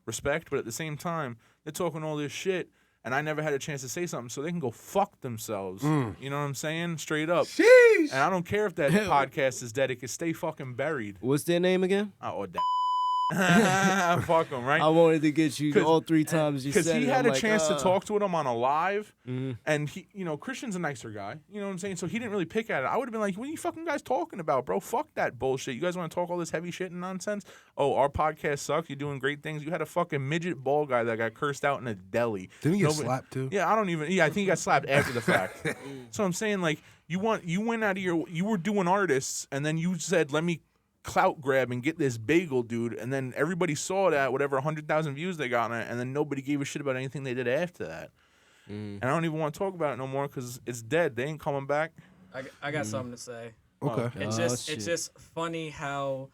respect. But at the same time, they're talking all this shit, and I never had a chance to say something, so they can go fuck themselves. You know what I'm saying? Straight up. Sheesh. And I don't care if that podcast is dead; it can stay fucking buried. What's their name again? Fuck them, right? I wanted to get you 'Cause- all 3 times you said Because he it. had I'm a like, chance to talk to him on a live, Mhm. and he, you know, Christian's a nicer guy. You know what I'm saying? So he didn't really pick at it. I would have been like, "What are you fucking guys talking about, bro? Fuck that bullshit. You guys want to talk all this heavy shit and nonsense? Oh, our podcast sucks. You're doing great things. You had a fucking midget bald guy that got cursed out in a deli. Didn't he get Nobody- slapped too? Yeah, I don't even. Yeah, I think he got slapped after the fact. So I'm saying, like, you went out of you were doing artists, and then you said, let me clout grab and get this bagel dude, and then everybody saw that, whatever 100,000 views they got on it, and then nobody gave a shit about anything they did after that. And I don't even want to talk about it no more because it's dead. They ain't coming back. I got something to say. Okay. It's Oh, just shit. it's just funny how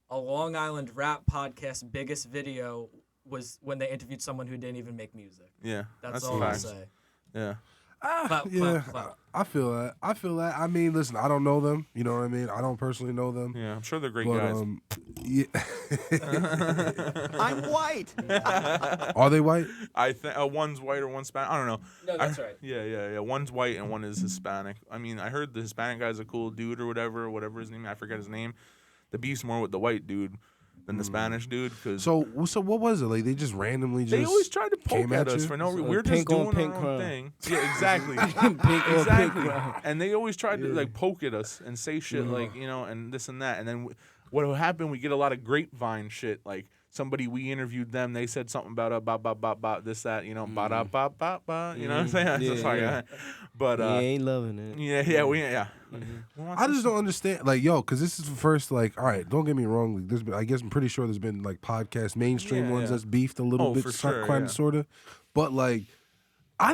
a Long Island rap podcast biggest video was when they interviewed someone who didn't even make music. Yeah, That's a all I'll fact. say. Yeah. Clap, Yeah, clap, clap. I feel that. I mean, listen, I don't know them. You know what I mean? I don't personally know them. Yeah, I'm sure they're great But guys. yeah. I'm white. Are they white? I think one's white or one's Spanish. I don't know. No, that's right. Yeah. One's white and one is Hispanic. I mean, I heard the Hispanic guy's a cool dude or whatever his name. I forget his name. The beef's more with the white dude than the Spanish dude. Cause So what was it? Like they just randomly just they always tried to poke came at at us you? for no reason. So We're just pink on doing pink our own crime. thing. Yeah, exactly. Pink on Exactly. pink crime. And they always tried to like poke at us and say shit like, you know, and this and that. And then what will happen? We get a lot of grapevine shit. Like somebody we interviewed them, they said something about this that, you know, ba da ba ba ba. You know what I'm saying? Yeah, It's like, yeah. but He ain't loving it. yeah, we I just don't understand, like, yo, because this is the first, like, all right, don't get me wrong, like, there's been, I guess I'm pretty sure there's been like podcast mainstream Yeah, ones yeah. that's beefed a little Oh, bit, for sure, kind yeah. of, sort of, but like, I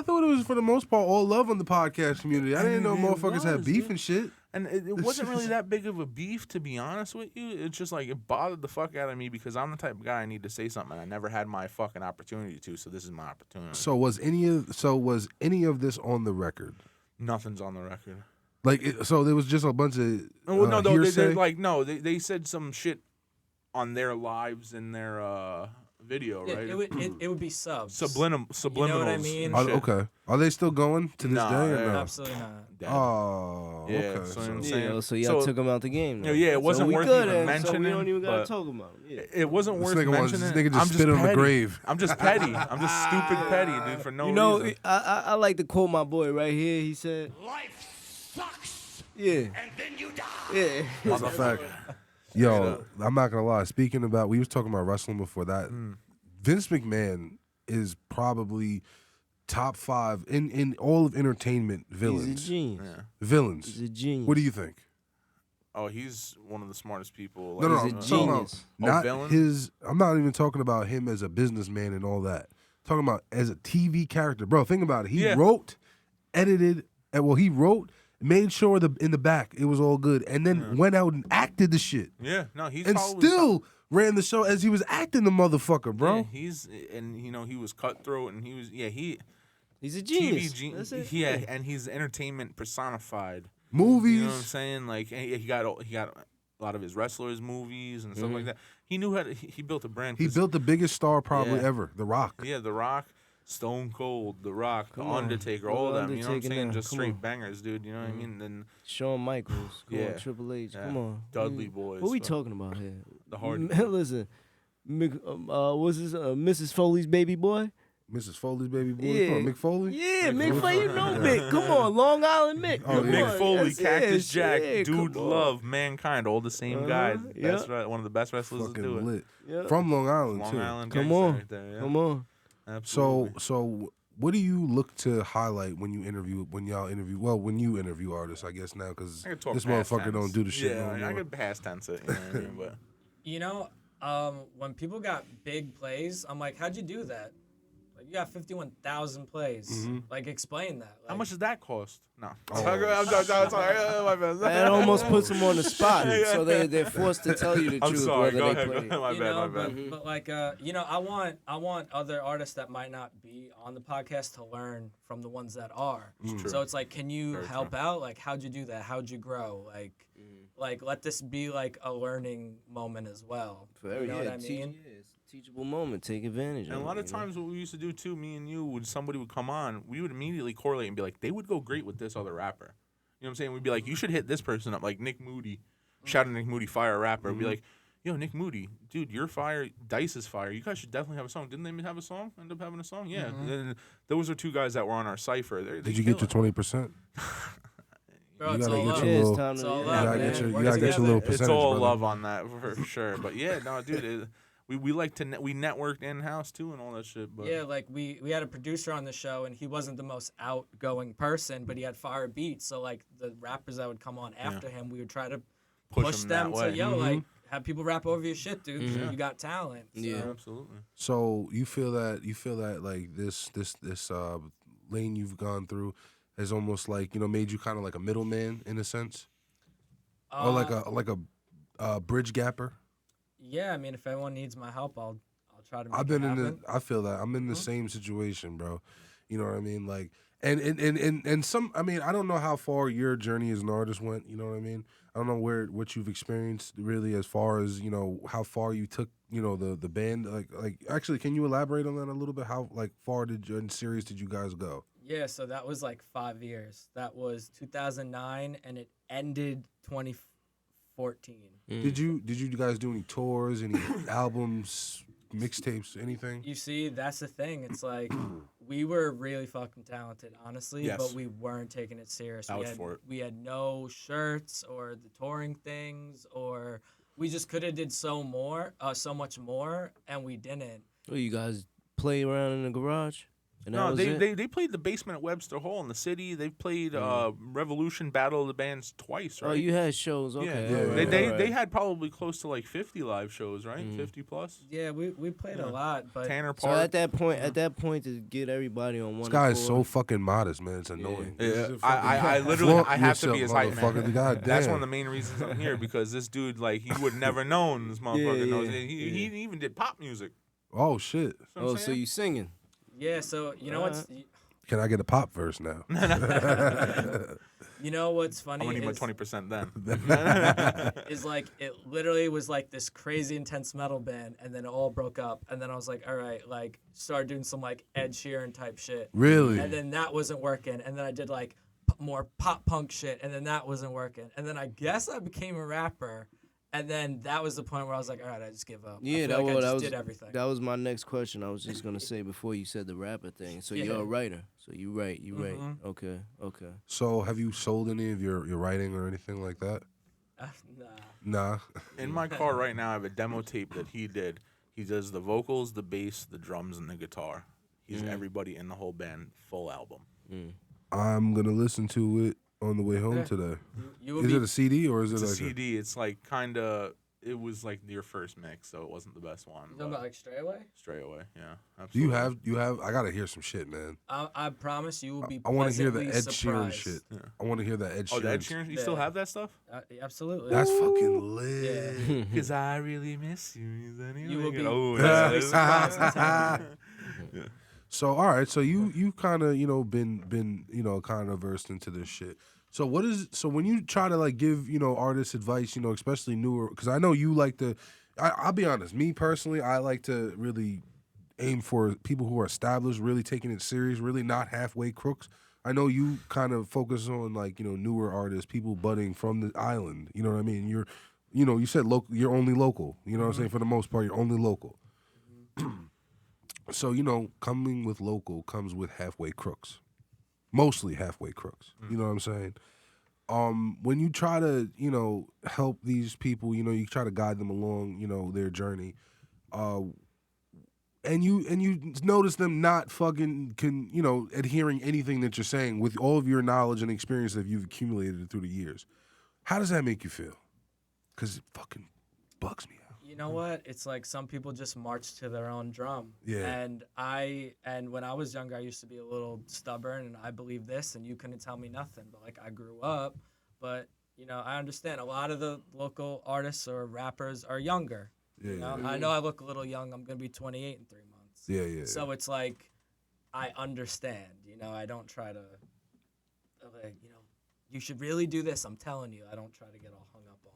thought it was for the most part all love on the podcast community. I didn't know It motherfuckers had was, beef yeah. and shit. And it wasn't really that big of a beef, to be honest with you. It's just like it bothered the fuck out of me because I'm the type of guy I need to say something. And I never had my fucking opportunity to, so this is my opportunity. So was any of this on the record? Nothing's on the record. Like, so there was just a bunch of No, hearsay? they said some shit on their lives in their video, right? It would be subs. Subliminals. You know what I mean? and shit. Okay. Are they still going to this Nah, day or they're no? Absolutely not. Dead. Oh, Yeah, okay. so I'm So- saying- So y'all So- took him out the game. Though. Yeah, it wasn't so we worth good even then, So we mentioning, don't even gotta but- talk about him. Yeah. It wasn't This worth nigga wants- mentioning. this nigga just I'm spit on the petty. grave. I'm just petty. I'm just stupid petty, dude, for no You know, reason. I like to quote my boy right here. He said, Life sucks. "Yeah, And then you die. yeah." That's a fact. Yo, I'm not gonna lie. Speaking about, we was talking about wrestling before that. Vince McMahon is probably top 5 in all of entertainment He's a villains. genius. Yeah. Villains. He's a genius. What do you think? Oh, he's one of the smartest people. No, no, He's I'm a talking about genius. not villain? his. I'm not even talking about him as a businessman and all that. Talking about as a TV character, bro. Think about it. He Yeah. wrote, edited, and he wrote made sure in the back it was all good, and then went out and acted the shit. Yeah, no, he's And probably still ran the show as he was acting the motherfucker, bro. Yeah, he was cutthroat, and he's a genius. TV That's it. yeah, and he's entertainment personified. Movies. You know what I'm saying? Like he got a lot of his wrestlers movies and stuff like that. He knew how to. He built a brand. He built the biggest star probably Yeah. ever, The Rock. Yeah, The Rock, Stone Cold, The Rock, Come on. Undertaker, Well, all of them. You know what I'm Undertaker saying? now. Just Come straight on. bangers, dude. You know what I mean? Then Shawn Michaels. Come Yeah. on, Triple H. Yeah. Come on. Dudley Boys. What we so talking about here? The Hardy. Listen, what's this? Mrs. Foley's baby boy? Mrs. Foley's baby boy. Yeah. Come on, Mick Foley. Yeah, Mick Mick Foley. Foley. You know Mick. Come on, Long Island Mick. Oh, Come yeah. on. Mick Foley, Yes, Cactus yes, Jack, yeah, Dude come on. Love, Mankind, all the same guys. yeah. One of the best wrestlers to do Fucking it. lit. Yeah. From Long Island Long too. Island Come gangster on. right there, yeah. Come on. Absolutely. So what do you look to highlight when you interview when you interview artists? I guess now because I could talk this past motherfucker tense. don't do the shit Yeah, no more. I could past tense it. You know what I mean? But You know, when people got big plays, I'm like, how'd you do that? Like, you got 51,000 plays. Like, explain that. Like, how much does that cost? No. Oh. I'm sorry. My bad. That almost puts them on the spot, so they're forced to tell you the I'm truth sorry. whether Go they ahead. play. My you bad. know, My bad. but like, you know, I want other artists that might not be on the podcast to learn from the ones that are. true. So it's like, can you Very help true. out? Like, how'd you do that? How'd you grow? Like, let this be like a learning moment as well. You know what I mean? It's a teachable moment. Take advantage And of a lot it, of you know? times, what we used to do too, me and you, when somebody would come on, we would immediately correlate and be like, they would go great with this other rapper. You know what I'm saying? We'd be like, you should hit this person up, like Nick Moody. Shout out Nick Moody, fire rapper. We'd be like, yo, Nick Moody, dude, you're fire. Dice is fire. You guys should definitely have a song. Didn't they have a song? End up having a song? Yeah. And those are two guys that were on our cipher. Did you get your 20%? Bro, You it's gotta all get love. your Yeah, little- it's time It's to all yeah, love, gotta man. get your- you Work gotta get your together. little It's percentage, all brother. love on that for sure. But yeah, no, dude, we like to we networked in house too and all that shit. But Yeah, like we had a producer on the show, and he wasn't the most outgoing person, but he had fire beats. So like the rappers that would come on after him, we would try to push them them that to way. yo, like have people rap over your shit, dude. Yeah. You got talent. So. Yeah. absolutely. So you feel that like this lane you've gone through has almost like made you kind of like a middleman in a sense, or like a bridge gapper. Yeah, I mean, if anyone needs my help, I'll try to. Make I've been it in happen. I feel that I'm in the same situation, bro. You know what I mean? Like, and some. I mean, I don't know how far your journey as an artist went. You know what I mean? I don't know what you've experienced really as far as how far you took the band. Like actually, can you elaborate on that a little bit? How far and serious did you guys go? Yeah, so that was like 5 years. That was 2009, and it ended 2014. Did you guys do any tours, any albums, mixtapes, anything? You see, that's the thing. It's like we were really fucking talented, honestly, Yes. but we weren't taking it serious. I was for it. We had no shirts or the touring things, or we just could have did so much more, and we didn't. Oh, you guys play around in the garage? And that No, was it? they played the basement at Webster Hall in the city. They've played Revolution Battle of the Bands twice, right? Oh, you had shows. Okay. Yeah, Yeah, alright, they alright. had probably close to like 50 live shows, right? 50 plus. Yeah, we played a lot, but Tanner So Park. at that point, to get everybody on one. This guy is so accord, fucking modest, man. It's annoying. Yeah, I literally Flaunt I have to be his yourself, hype man. motherfucker. God That's damn. one of the main reasons I'm here because this dude like you would never known this motherfucker Yeah, knows. yeah, He even did pop music. Oh shit! You know what Oh, I'm so saying? you singing? yeah. So you know what's Can I get a pop verse now? you know what's funny I'm gonna need my is, 20% then. is like it literally was like this crazy intense metal band, and then it all broke up, and then I was like, all right, like started doing some like Ed Sheeran type shit, Really? and then that wasn't working, and then I did like more pop punk shit, and then that wasn't working, and then I guess I became a rapper, and then that was the point where I was like, all right, I just give up. I Yeah, feel like I just was did everything. that was my next question. I was just gonna say before you said the rapper thing. So you're Yeah. a writer. So you write. Mhm. Okay. So have you sold any of your writing or anything like that? Nah. Nah. In my car right now, I have a demo tape that he did. He does the vocals, the bass, the drums, and the guitar. He's everybody in the whole band, full album. I'm gonna listen to it on the way home Yeah. today. You would Is be it a CD or is It's it a like CD. It's like kind of. it was like your first mix, so it wasn't the best one. You talking about like Stray Away? Stray Away, yeah. Do Absolutely. you have? I gotta hear some shit, man. I promise you will be. I want to hear the pleasantly Ed Sheeran surprised. shit. Yeah. I want to hear the Ed Sheeran. Oh, the Ed Sheeran? You still Yeah. have that stuff? Absolutely. That's fucking lit. Yeah. Because I really miss you. You will be Oh, pleasantly yeah. surprised. So all right, so you kind of been kind of versed into this shit. So when you try to like give artists advice, especially newer, because I know you like to. I'll be honest, me personally, I like to really aim for people who are established, really taking it serious, really not halfway crooks. I know you kind of focus on like newer artists, people budding from the island. You know what I mean? You said local. You're only local. You know what I'm saying? For the most part, you're only local. So, coming with local comes with halfway crooks. Mostly halfway crooks. You know what I'm saying? When you try to, help these people, you try to guide them along, their journey, and you notice them not fucking adhering anything that you're saying with all of your knowledge and experience that you've accumulated through the years. How does that make you feel? Because it fucking bugs me out. You know what? It's like some people just march to their own drum. Yeah. And when I was younger, I used to be a little stubborn, and I believed this, and you couldn't tell me nothing. But like I grew up, but I understand a lot of the local artists or rappers are younger. Yeah. I know I look a little young. I'm gonna be 28 in 3 months. Yeah. So it's like I understand. I don't try to you should really do this. I'm telling you, I don't try to get all hung up on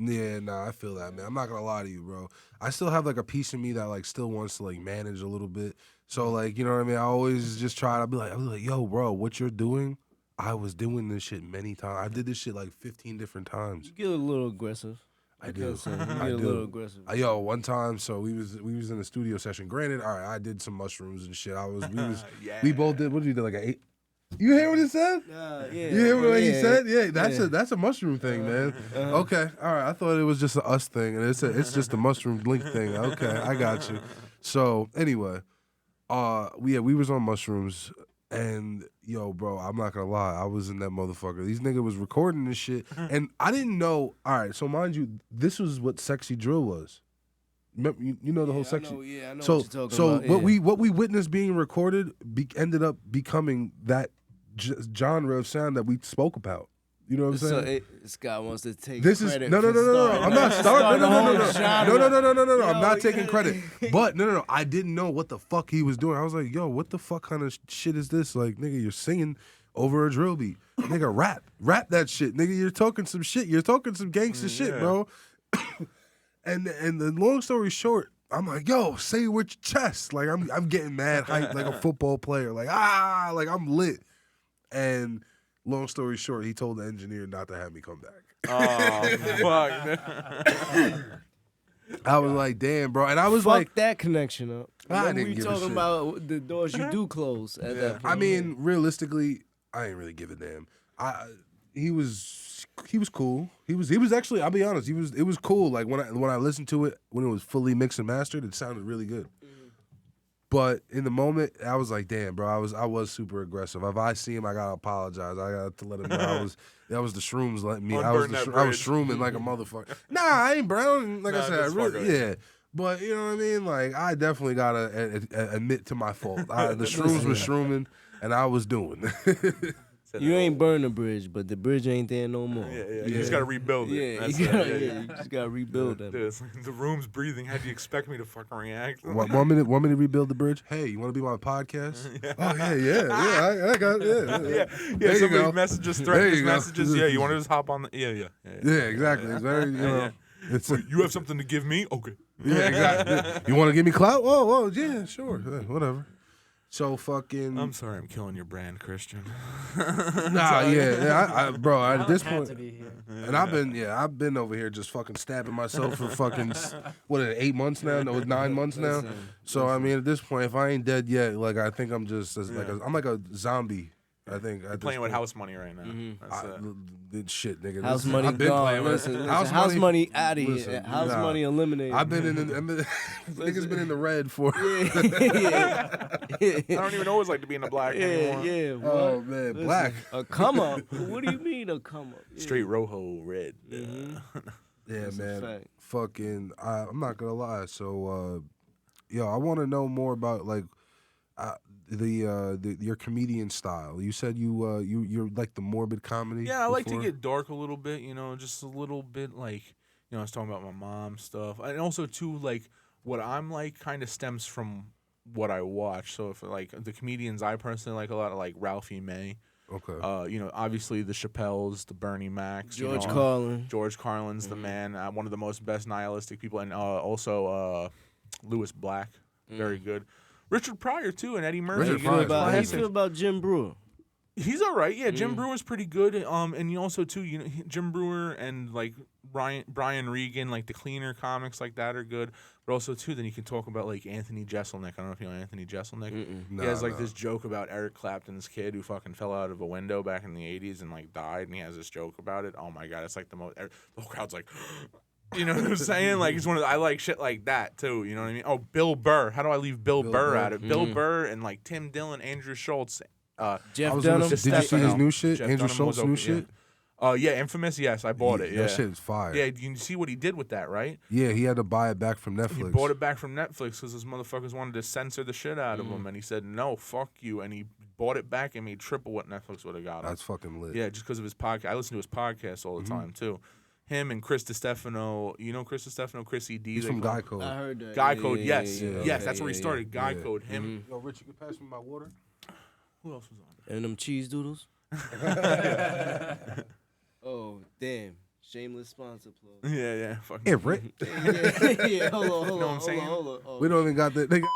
it. Yeah, nah, I feel that, man. I'm not gonna lie to you, bro. I still have like a piece of me that like still wants to like manage a little bit. So like, you know what I mean? I always just try. I'll be like, yo, bro, what you're doing? I was doing this shit many times. I did this shit like 15 different times. You get a little aggressive. I do. You get I a do. little aggressive. Yo, one time, so we was in a studio session. Granted, all right, I did some mushrooms and shit. We both did. What did we do? Like an 8. You hear what he said? Yeah. You hear what he said? Yeah, that's a mushroom thing, man. Okay, all right. I thought it was just a us thing, and it's just a mushroom link thing. Okay, I got you. So anyway, we was on mushrooms, and yo, bro, I'm not gonna lie, I was in that motherfucker. These niggas was recording this shit, and I didn't know. All right, so mind you, this was what Sexy Drill was. Remember, you know the whole sexy. I know So what you're talking about. what we witnessed being recorded ended up becoming that genre of sound that we spoke about. You know what I'm saying? So this guy wants to take This is credit no. for I'm not starting. No. Yo, I'm not taking credit. But no. I didn't know what the fuck he was doing. I was like, yo, what the fuck kind of shit is this? Like, nigga, you're singing over a drill beat. Nigga, rap that shit. Nigga, you're talking some shit. You're talking some gangster shit, bro. And the long story short, I'm like, yo, say it with your chest. Like I'm getting mad hype like a football player. Like like I'm lit. And long story short, he told the engineer not to have me come back. Oh, fuck. I was like, damn, bro. And I was Fuck like, that connection up. I When didn't we give a talking shit. about the doors you do close at that point. I mean, realistically, I ain't really give a damn. He was cool. He was actually, I'll be honest, it was cool. Like when I listened to it when it was fully mixed and mastered, it sounded really good. But in the moment, I was like, damn, bro, I was super aggressive. If I see him, I gotta apologize. I got to let him know that was the shrooms letting me. I was shrooming like a motherfucker. Nah, I ain't brown. Like I said, I really, yeah. But you know what I mean? Like I definitely gotta admit to my fault. The shrooms was shrooming, and I was doing. You ain't burn the bridge, but the bridge ain't there no more. Yeah. You just gotta rebuild it. Yeah, That's you just gotta rebuild Dude, them. it's like the room's breathing. How do you expect me to fucking react? Want me to rebuild the bridge? Hey, you want to be my podcast? Oh yeah. I got Yeah. There you Somebody go. messages, There threatens you go. messages. Yeah, you want to just hop on the? Yeah. Yeah, exactly. It's very it's You have something to give me? Okay. yeah, exactly. You want to give me clout? Oh, yeah, sure, whatever. So fucking. I'm sorry, I'm killing your brand, Christian. Bro. At this Had point, to be here. and I've been over here just fucking stabbing myself for fucking 8 months now? No, 9 months now. So I mean, at this point, if I ain't dead yet, like I think I'm just I'm like a zombie. I think at Playing this with point. house money right now. That's it. Shit, nigga. House Listen, money I've been gone. playing with Listen, house money out of here. listen, House nah. money eliminated. I've been niggas been in the red for. yeah. I don't even know what it's like to be in the black anymore. Yeah. Oh What? man, Listen, black. A come up. What do you mean a come up? Yeah. Straight rojo red. Yeah, That's a man. fact. Fucking, I'm not gonna lie. So, yo, I want to know more about like uh, your comedian style. You said you're like the morbid comedy. Yeah, I like to before? get dark a little bit, just a little bit like, I was talking about my mom stuff. And also too like what I'm like kind of stems from what I watch. So if like the comedians I personally like a lot of like Ralphie May. Okay. Obviously the Chappelles, the Bernie Macs, George Carlin. George Carlin's the man, one of the most best nihilistic people, and also Lewis Black, very good. Richard Pryor too, and Eddie Murphy. Richard Pryor's How you classic. feel about Jim Brewer? He's all right. Yeah, Jim Brewer's pretty good. And you also too, Jim Brewer and like Brian Regan, like the cleaner comics like that are good. But also too, then you can talk about like Anthony Jeselnik. I don't know if you know Anthony Jeselnik. He has like this joke about Eric Clapton's kid who fucking fell out of a window back in the '80s and like died, and he has this joke about it. Oh my god, it's like the whole crowd's like. You know what I'm saying? Like it's I like shit like that too. You know what I mean? Oh, Bill Burr. How do I leave Bill Burr out of it? Bill Burr and like Tim Dillon, Andrew Schultz. Jeff Did Dunham. you see his new shit? Jeff Andrew Dunham Schultz was new okay, shit? Yeah, Infamous. Yes, I bought it. Yeah, That shit is fire. yeah. You see what he did with that, right? Yeah, he had to buy it back from Netflix. He bought it back from Netflix because those motherfuckers wanted to censor the shit out of him, and he said no, fuck you, and he bought it back and made triple what Netflix would have got him. That's fucking lit. Yeah, just because of his podcast. I listen to his podcast all the time too. Him and Chris DiStefano. You know Chris DiStefano, Chris E.D. He's from Guy Guy Code. I heard that. Guy Yeah, Code. yeah, Yes, yeah, yes, okay, that's where he yeah, started. Guy yeah. Code. Him. Yo, Rich, you can pass me my water? Who else was on? And them cheese doodles. Oh, damn. Shameless sponsor plug. Yeah. Fucking. Hey, Rick. Yeah, hold on, know what I'm saying? hold on. Oh, We don't even got that. They got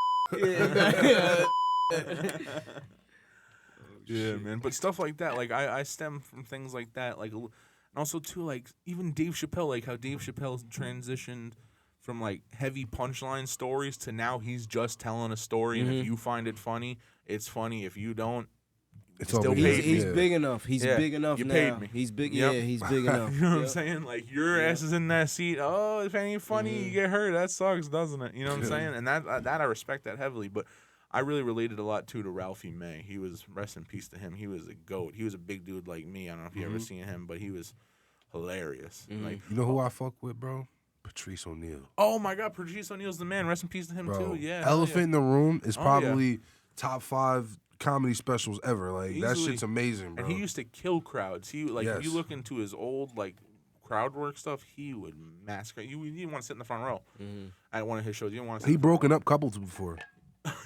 Yeah, man. But stuff like that, like I stem from things like that, like, and also too, like even Dave Chappelle, like how Dave Chappelle transitioned from like heavy punchline stories to now he's just telling a story, and if you find it funny, it's funny. If you don't, It's still over paid here. He's Yeah. big enough. He's Yeah, big enough you now. paid me. He's big. Yep. Yeah, he's big enough. you know what I'm Yep. saying? Like your ass is in that seat. Oh, if it ain't funny, you get hurt. That sucks, doesn't it? You know what I'm saying? And that I respect that heavily, but. I really related a lot too to Ralphie May. He was, rest in peace to him. He was a goat. He was a big dude like me. I don't know if you ever seen him, but he was hilarious. Like, You know who I fuck with, bro? Patrice O'Neal. oh my God, Patrice O'Neal's the man. Rest in peace to him Bro, too. Yeah. Elephant in the Room is Oh, probably top 5 comedy specials ever. Like that Easily. shit's amazing, bro. And he used to kill crowds. He like if you Yes. look into his old like crowd work stuff, he would massacre. You didn't want to sit in the front row at one of his shows. You didn't want to. He broken up couples before.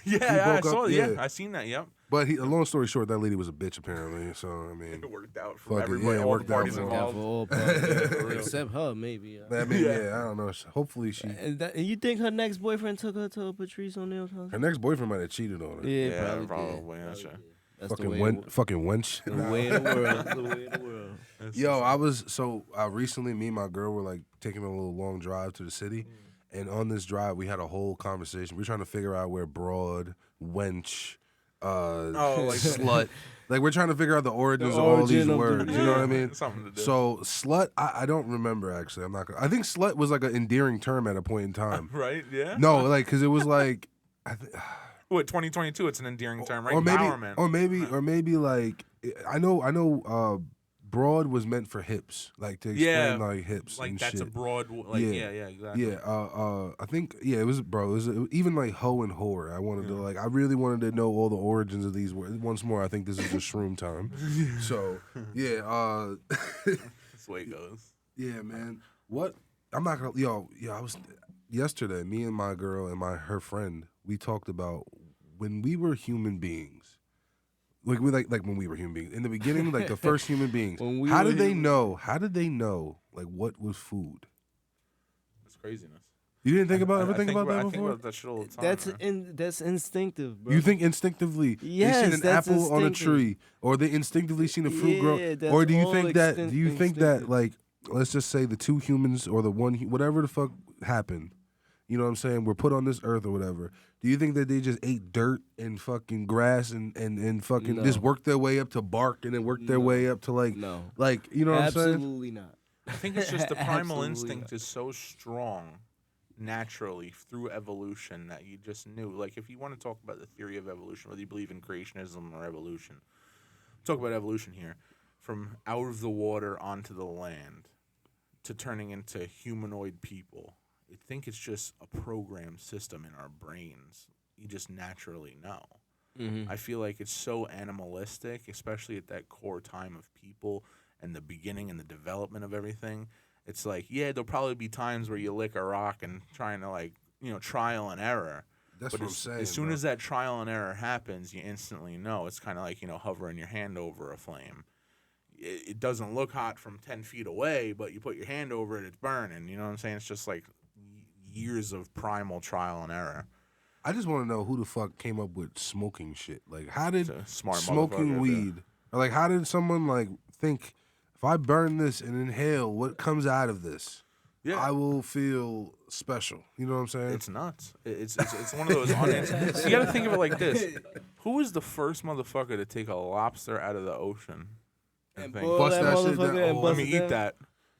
Yeah, I broke saw. up, Yeah, yeah. I seen that. Yep. But long story short, that lady was a bitch apparently. So I mean, It worked out for Fuck it, everybody. yeah, it all worked the out parties for him. Yeah, involved. for all parties. For real. Except her, maybe. I mean, yeah, I don't know. Hopefully she. And you think her next boyfriend took her to a Patrice O'Neal concert? Her next boyfriend might have cheated on her. Yeah, Yeah, probably. yeah, sure. That's Fucking the way. fucking wench. The way of the world. The way of the world. Yo, I was recently. Me and my girl were like taking a little long drive to the city, and on this drive we had a whole conversation. We were trying to figure out where broad, wench, like slut. Like we're trying to figure out the origins The of all origin these of the- words. You know what I mean? Something to do. So slut, I don't remember actually. I'm not. I think slut was like an endearing term at a point in time. Right? Yeah. No, like because it was like. What 2022? It's an endearing term, right? Or maybe, Empowerment. or maybe like I know. Broad was meant for hips, like to explain Yeah, like hips like and that's shit. a broad. Like Yeah. yeah, exactly. Yeah, I think it was bro. It was even like hoe and whore. I wanted to like. I really wanted to know all the origins of these words. Once more, I think this is just shroom time. So yeah, That's the way it goes. yeah, man. What I'm not gonna I was yesterday. Me and my girl and her friend. We talked about when we were human beings. Like when we were human beings in the beginning, like the first human beings. When we How were did they human- know? How did they know like what was food? It's craziness. You didn't think about I ever think about that I think before? about that shit all the time. man. That's instinctive, bro. You think instinctively Yes, they seen an that's apple on a instinctive. tree, or they instinctively seen a fruit grow, Yeah, that's or do you all think that? Do you think that instinctive. like let's just say the two humans or the one whatever the fuck happened, you know what I'm saying? We're put on this earth or whatever. Do you think that they just ate dirt and fucking grass and fucking No. just worked their way up to bark and then worked their No. way up to like No. you know what I'm saying? Absolutely not. I think it's just the primal Absolutely instinct not. is so strong naturally through evolution that you just knew. Like if you want to talk about the theory of evolution, whether you believe in creationism or evolution, talk about evolution here. From out of the water onto the land. to turning into humanoid people. I think it's just a programmed system in our brains. You just naturally know. I feel like it's so animalistic, especially at that core time of people and the beginning and the development of everything. It's like, yeah, there'll probably be times where you lick a rock and trying to, like, trial and error. That's but what I'm saying. As soon bro. as that trial and error happens, you instantly know. It's kind of like, hovering your hand over a flame. It doesn't look hot from 10 feet away, but you put your hand over it, it's burning. You know what I'm saying? It's just like years of primal trial and error. I just want to know who the fuck came up with smoking shit. Like, how did Smart smoking motherfucker, weed, or like, how did someone like think if I burn this and inhale, what comes out of this? Yeah. I will feel special. You know what I'm saying? It's nuts. It's one of those unanswered. You got to think of it like this: who was the first motherfucker to take a lobster out of the ocean and think, Bust that shit down. motherfucker and Oh, "Let bust me it eat down? that"?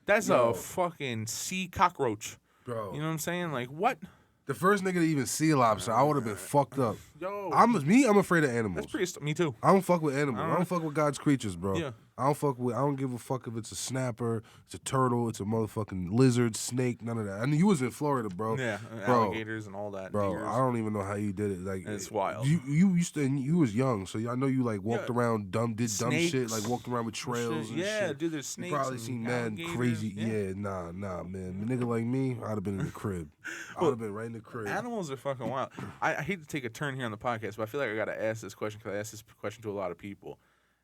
That's a fucking sea cockroach. Bro, You know what I'm saying? Like what? the first nigga to even see a lobster, I would have been fucked up. Yo, I'm afraid of animals. that's pretty. Me too. I don't fuck with animals. I don't fuck with God's creatures, bro. Yeah. I don't give a fuck if it's a snapper, it's a turtle, it's a motherfucking lizard, snake, none of that. I mean, you was in Florida, bro. Yeah, Bro. alligators and all that. Bro, deers. I don't even know how you did it. Like, It's wild. You used to, and you was young, so I know you like walked Yeah. around, dumb shit, Snakes. like walked around with trails and yeah, shit. dude, there's snakes. You probably and seen mad alligators. crazy. Yeah, nah, man. A nigga like me, I'd have been in the crib. I would have been right in the crib. Animals are fucking wild. I hate to take a turn here on the podcast, but I feel like I gotta ask this question because I ask this question to a lot of people.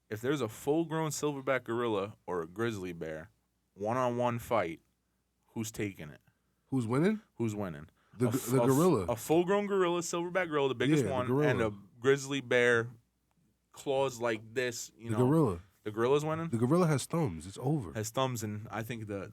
If there's a full-grown silverback gorilla or a grizzly bear, one-on-one fight, who's taking it? Who's winning? Who's winning? The gorilla. A full-grown gorilla, silverback gorilla, the biggest Yeah, the one, gorilla. and a grizzly bear, claws like this. The gorilla. The gorilla's winning. The gorilla has thumbs. It's over. Has thumbs, and I think the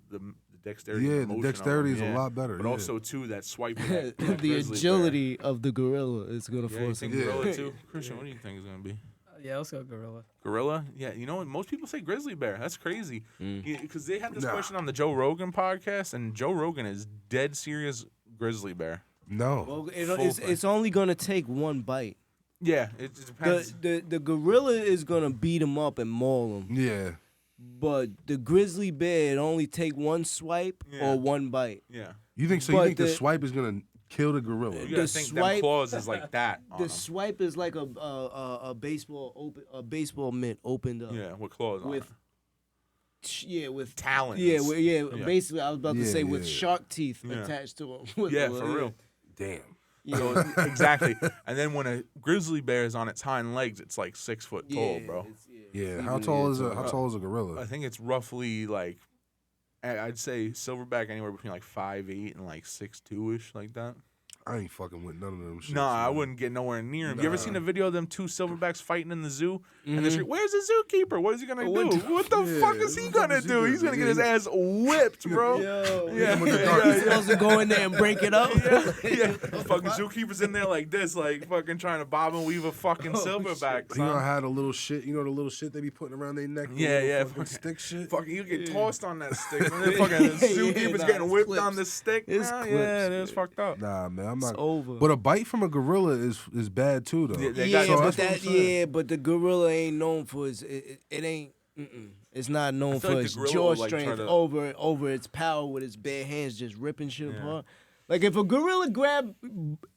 dexterity. Yeah, and the motion of dexterity them, is a lot better. But yeah. also too that swiping. That The grizzly agility of the gorilla is gonna bear. Yeah, you force him. think Yeah. gorilla too, Christian? What do you think is gonna be? Yeah, let's go gorilla. Gorilla? Yeah, you know what? Most people say grizzly bear. That's crazy. Because they had this Nah. question on the Joe Rogan podcast, and Joe Rogan is dead serious grizzly bear. No. Well, Full it's only gonna take one bite. Yeah, it depends. The gorilla is gonna beat him up and maul him, Yeah. but the grizzly bear it only take one swipe Yeah. or one bite. Yeah. You think so? But You think the the- swipe is gonna kill the gorilla? You gotta The think swipe- them claws is like that on The 'em. swipe is like a baseball mitt opened up. Yeah, with claws on With it. with Talons. yeah. Yeah. Basically, I was about to Yeah, say with yeah. shark teeth Yeah. attached to him. With Yeah, the- for real. Damn. Yeah. So exactly. And then when a grizzly bear is on its hind legs, it's like 6 foot tall, Yeah, bro. it's- Yeah. Even How tall is it's- a I gorilla? think it's roughly like I'd say silverback anywhere between like 5'8" and like 6'2" ish, like that. I ain't fucking with none of them shit. Nah, I wouldn't get nowhere near him. You ever Nah. seen a video of them two silverbacks fighting in the zoo? And they're like, "Where's the zookeeper? What is he gonna What do? the- What the Yeah, fuck is he what the fuck gonna is he do? gonna He's do? gonna get his ass whipped, bro." Yo, Yeah, with the yeah, dark- yeah, He's supposed to go in there and break it up. yeah. Fucking zookeeper's in there like this, like fucking trying to bob and weave a fucking silverback. You know Son. how the little shit, the little shit they be putting around their neck? the Yeah, little yeah, fucking fucking- stick shit. Fucking, you get tossed on that stick. And then fucking zookeeper's nah, getting it's whipped clips. on the stick. It's Nah, clips. yeah, it is fucked up. Nah, man, I'm It's not. over. But a bite from a gorilla is bad too, though. Yeah, they yeah, got- So but that's what I'm saying. but the gorilla ain't known for his. It ain't. It's not known feel for like its the gorilla jaw would, like, try strength to- over its power with its bare hands just ripping shit Yeah. apart. Like if a gorilla grabbed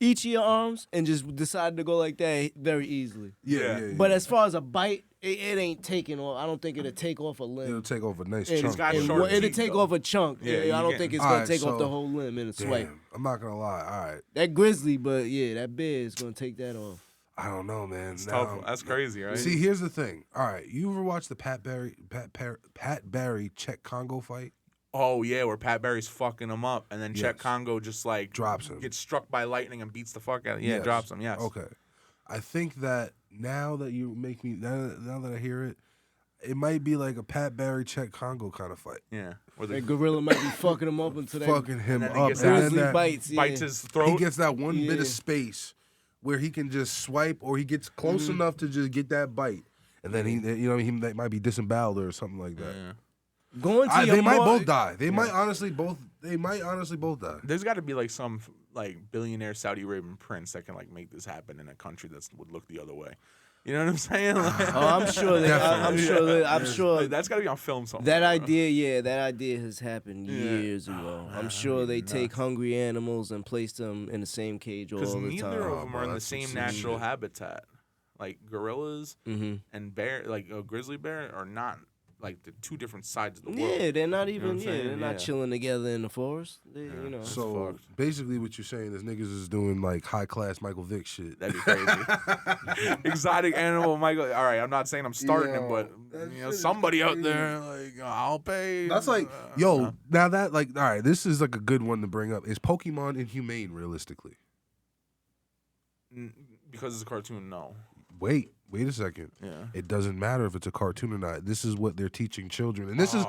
each of your arms and just decided to go like that very easily. Yeah. But as far as a bite, it ain't taking off. I don't think it'll take off a limb. it'll take off a nice And- chunk. got and sharp it'll teeth, take though. off a chunk. Yeah, I you don't get- think it's All gonna right, take off the so- whole limb in a swipe. Damn, I'm not gonna lie. All right, That grizzly, but yeah, that bear is gonna take that off. I don't know, man. It's Now- tough. That's crazy, right? See, here's the thing. All right, you ever watch the Pat Barry Czech Congo fight? Oh yeah, where Pat Barry's fucking him up, and then Chet Yes. Congo just like Drops him. gets struck by lightning and beats the fuck out of him. Yeah, Yes. drops him. Yes. Okay. I think that now that you make me now that I hear it, it might be like a Pat Barry Czech Congo kind of fight. Yeah. Where the That gorilla might be fucking him up until that Fucking him then he up, gets and that- then grizzly that, bites. Yeah. bites his throat. he gets that one bit Yeah. of space where he can just swipe, or he gets close enough to just get that bite, and then he might be disemboweled or something like that. Yeah. Going to They your might mar- both die. They might honestly both die. There's got to be like some like billionaire Saudi Arabian prince that can like make this happen in a country that would look the other way. You know what I'm saying? Like, Oh, I'm sure that. I'm sure. like, that's got to be on film somewhere. That idea, that idea has happened Yeah. years ago. Man, I'm that'd sure be they take nuts. hungry animals and place them in the same cage all Because the neither time. of them bro, are in the that's some same sick natural shit. habitat. Like gorillas Mm-hmm. and bear, like a grizzly bear, are not like the two different sides of the world. Yeah, they're not know what even. I'm saying? They're not Yeah. chilling together in the forest. They, you know. So fucked. basically, what you're saying is niggas is doing like high class Michael Vick shit. That'd be crazy. Exotic animal, Michael. All right, I'm not saying I'm starting him, but that you know, shit is somebody out crazy. there, like, I'll pay. That's like, yo, now that like, all right, this is like a good one to bring up. Is Pokemon inhumane realistically? Because it's a cartoon, no. Wait a second. Yeah. It doesn't matter if it's a cartoon or not. This is what they're teaching children, and this is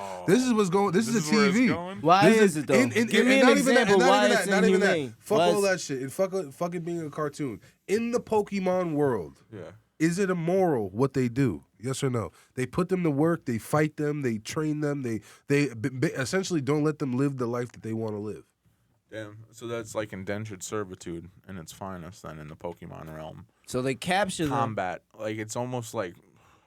what's going. This is a where it's TV. going? Why This is it though? Give me and an not even that, example and why not it's even that, not even that. inhumane. Fuck Why all it's- that shit, and fuck it being a cartoon. In the Pokemon world, Yeah. is it immoral what they do? Yes or no? They put them to work. They fight them. They train them. They essentially don't let them live the life that they want to live. Damn. So that's like indentured servitude in its finest, then, in the Pokemon realm. So they capture them. Combat, like it's almost like,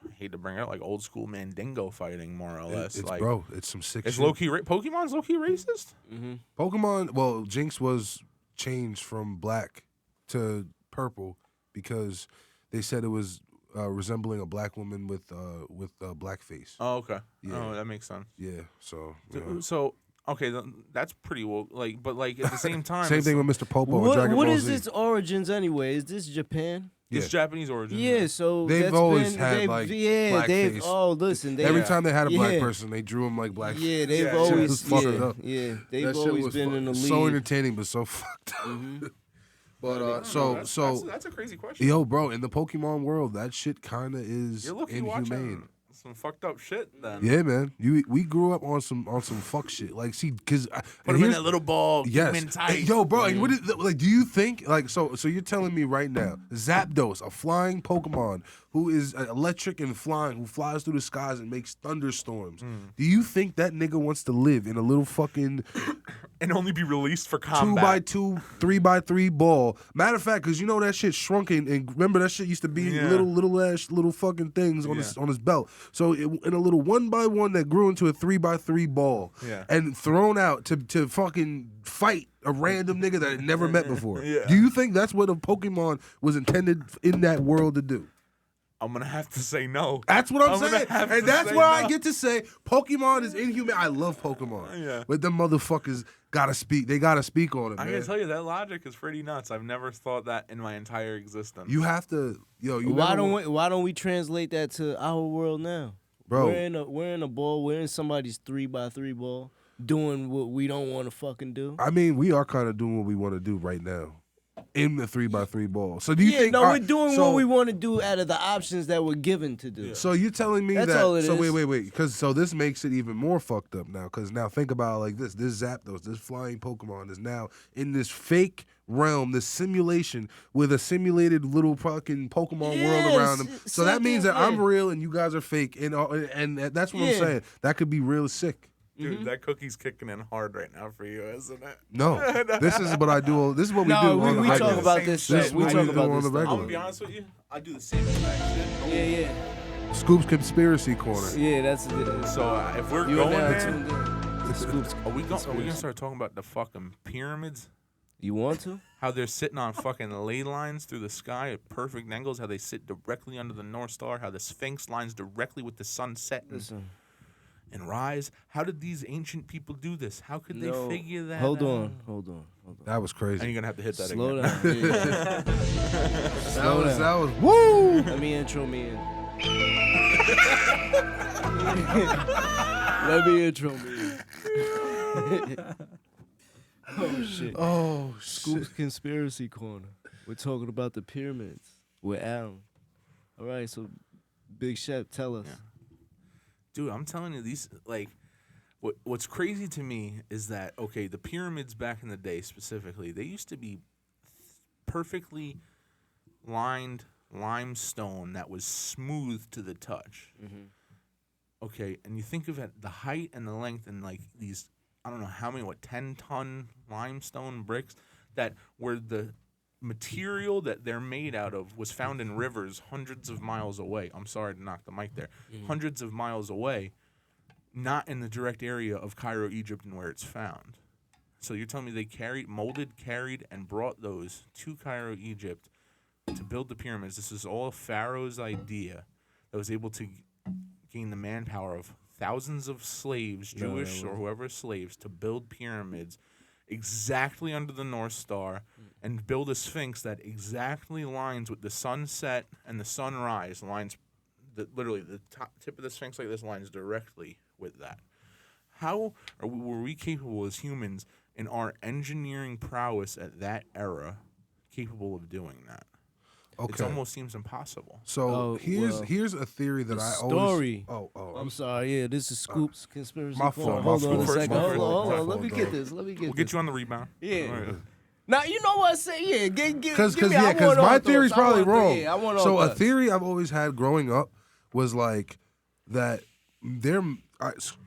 I hate to bring it up, like old school Mandingo fighting, more or less. It's like, bro, it's some sick it's shit. low key. Pokemon's low key racist. Mm-hmm. Pokemon. Well, Jinx was changed from black to purple because they said it was resembling a black woman with blackface. Oh, okay. Yeah. Oh, that makes sense. Yeah. So. So okay, that's pretty woke. Like, but like at the same time, Same it's, thing with Mr. Popo and Dragon What Ball is Z. its origins anyway? Is this Japan? it's Yeah. Japanese origin. Yeah, so They've that's always been, had, they've, like, yeah, they've blackface. oh listen, they, Every Yeah. time they had a black Yeah. person, they drew him like black. yeah, they've Yeah, always was fucked yeah, up. yeah, they've That shit always was been in the lead. so entertaining, but so fucked up. Mhm. But that's a crazy question. yo, bro, in the Pokemon world, that shit kind of is You're looking inhumane. watching some fucked up shit. Then Yeah, man. We grew up on some fuck shit. Like, see, because put him in that little ball. keep him Yes. in tight. Hey, yo, bro, and what is, like, do you think, like, so you're telling me right now, Zapdos, a flying Pokemon who is electric and flying, who flies through the skies and makes thunderstorms, do you think that nigga wants to live in a little fucking and only be released for 2x2, combat. 3x3 ball? Matter of fact, because you know that shit shrunk and remember that shit used to be Yeah. little fucking things on his belt. So in a little 1x1 that grew into a 3x3 ball Yeah. and thrown out to fucking fight a random nigga that had never met before. Yeah. Do you think that's what a Pokemon was intended in that world to do? I'm gonna have to say no. That's what I'm gonna saying. have And to that's say where I no. get to say Pokemon is inhuman. I love Pokemon. Yeah. But them motherfuckers gotta speak. They gotta speak on it, I man. can tell you that logic is pretty nuts. I've never thought that in my entire existence. You have to, yo. You Why never- why don't we translate that to our world now? bro? We're in a ball, we're in somebody's 3x3 ball, doing what we don't want to fucking do. I mean, we are kind of doing what we want to do right now, in the 3x3 ball. So do you Yeah, think? no, all we're right, doing so- what we want to do out of the options that we're given to do. So you're telling me That's that? all it so is. wait, because so this makes it even more fucked up now. Because now think about it like this: this Zapdos, this flying Pokemon, is now in this fake realm, this simulation with a simulated little fucking Pokemon world around them. Yes, So that means that I'm yeah. real and you guys are fake, and that's what I'm Yeah. saying. That could be real sick. Dude, that cookie's kicking in hard right now for you, isn't it? No, this is what I do. This is what we do. No, on the we regular. talk about this This shit. We is talk what we do about on this the stuff. I'm regular. gonna be honest with you. I do the same exact shit. Yeah, yeah. Scoop's conspiracy corner. Yeah, that's So if we're you going are now there, tuned in. The Scoops. are we gonna start talking about the fucking pyramids? You want to? How they're sitting on fucking ley lines through the sky at perfect angles. How they sit directly under the North Star. How the Sphinx lines directly with the sun set Listen. and rise. How did these ancient people do this? How could No. they figure that Hold out? on. That was And crazy. you're gonna have to hit that Slow again. down. Yeah. That was woo. Let me intro me in. Let me intro me in. Oh shit. Oh Scoop's Conspiracy Corner. We're talking about the pyramids with Alan. All right, so Big Shep, tell us. Yeah. Dude, I'm telling you, these like, what's crazy to me is that okay, the pyramids back in the day specifically, they used to be perfectly lined limestone that was smooth to the touch. Mm-hmm. Okay, and you think of it, the height and the length and like these, I don't know how many, 10-ton limestone bricks that were the material that they're made out of was found in rivers hundreds of miles away. I'm sorry to knock the mic there. Hundreds of miles away, not in the direct area of Cairo, Egypt, and where it's found. So you're telling me they carried, and brought those to Cairo, Egypt to build the pyramids. This is all Pharaoh's idea that was able to gain the manpower of thousands of slaves, Jewish or whoever slaves, to build pyramids exactly under the North Star and build a sphinx that exactly lines with the sunset and the sunrise. Literally the tip of the sphinx like this lines directly with that. How were we capable as humans in our engineering prowess at that era capable of doing that? Okay. It almost seems impossible. So here's a theory that I story. always. I'm sorry. Yeah, this is Scoop's conspiracy. My fault. Hold on a fault. second. My Hold fault. on. Let me get this. We'll get you on the rebound. Yeah. All right. Now you know what I say. Yeah, Because I want my all theory's thoughts. probably wrong. Yeah, I want all so a thoughts. theory I've always had growing up was like that.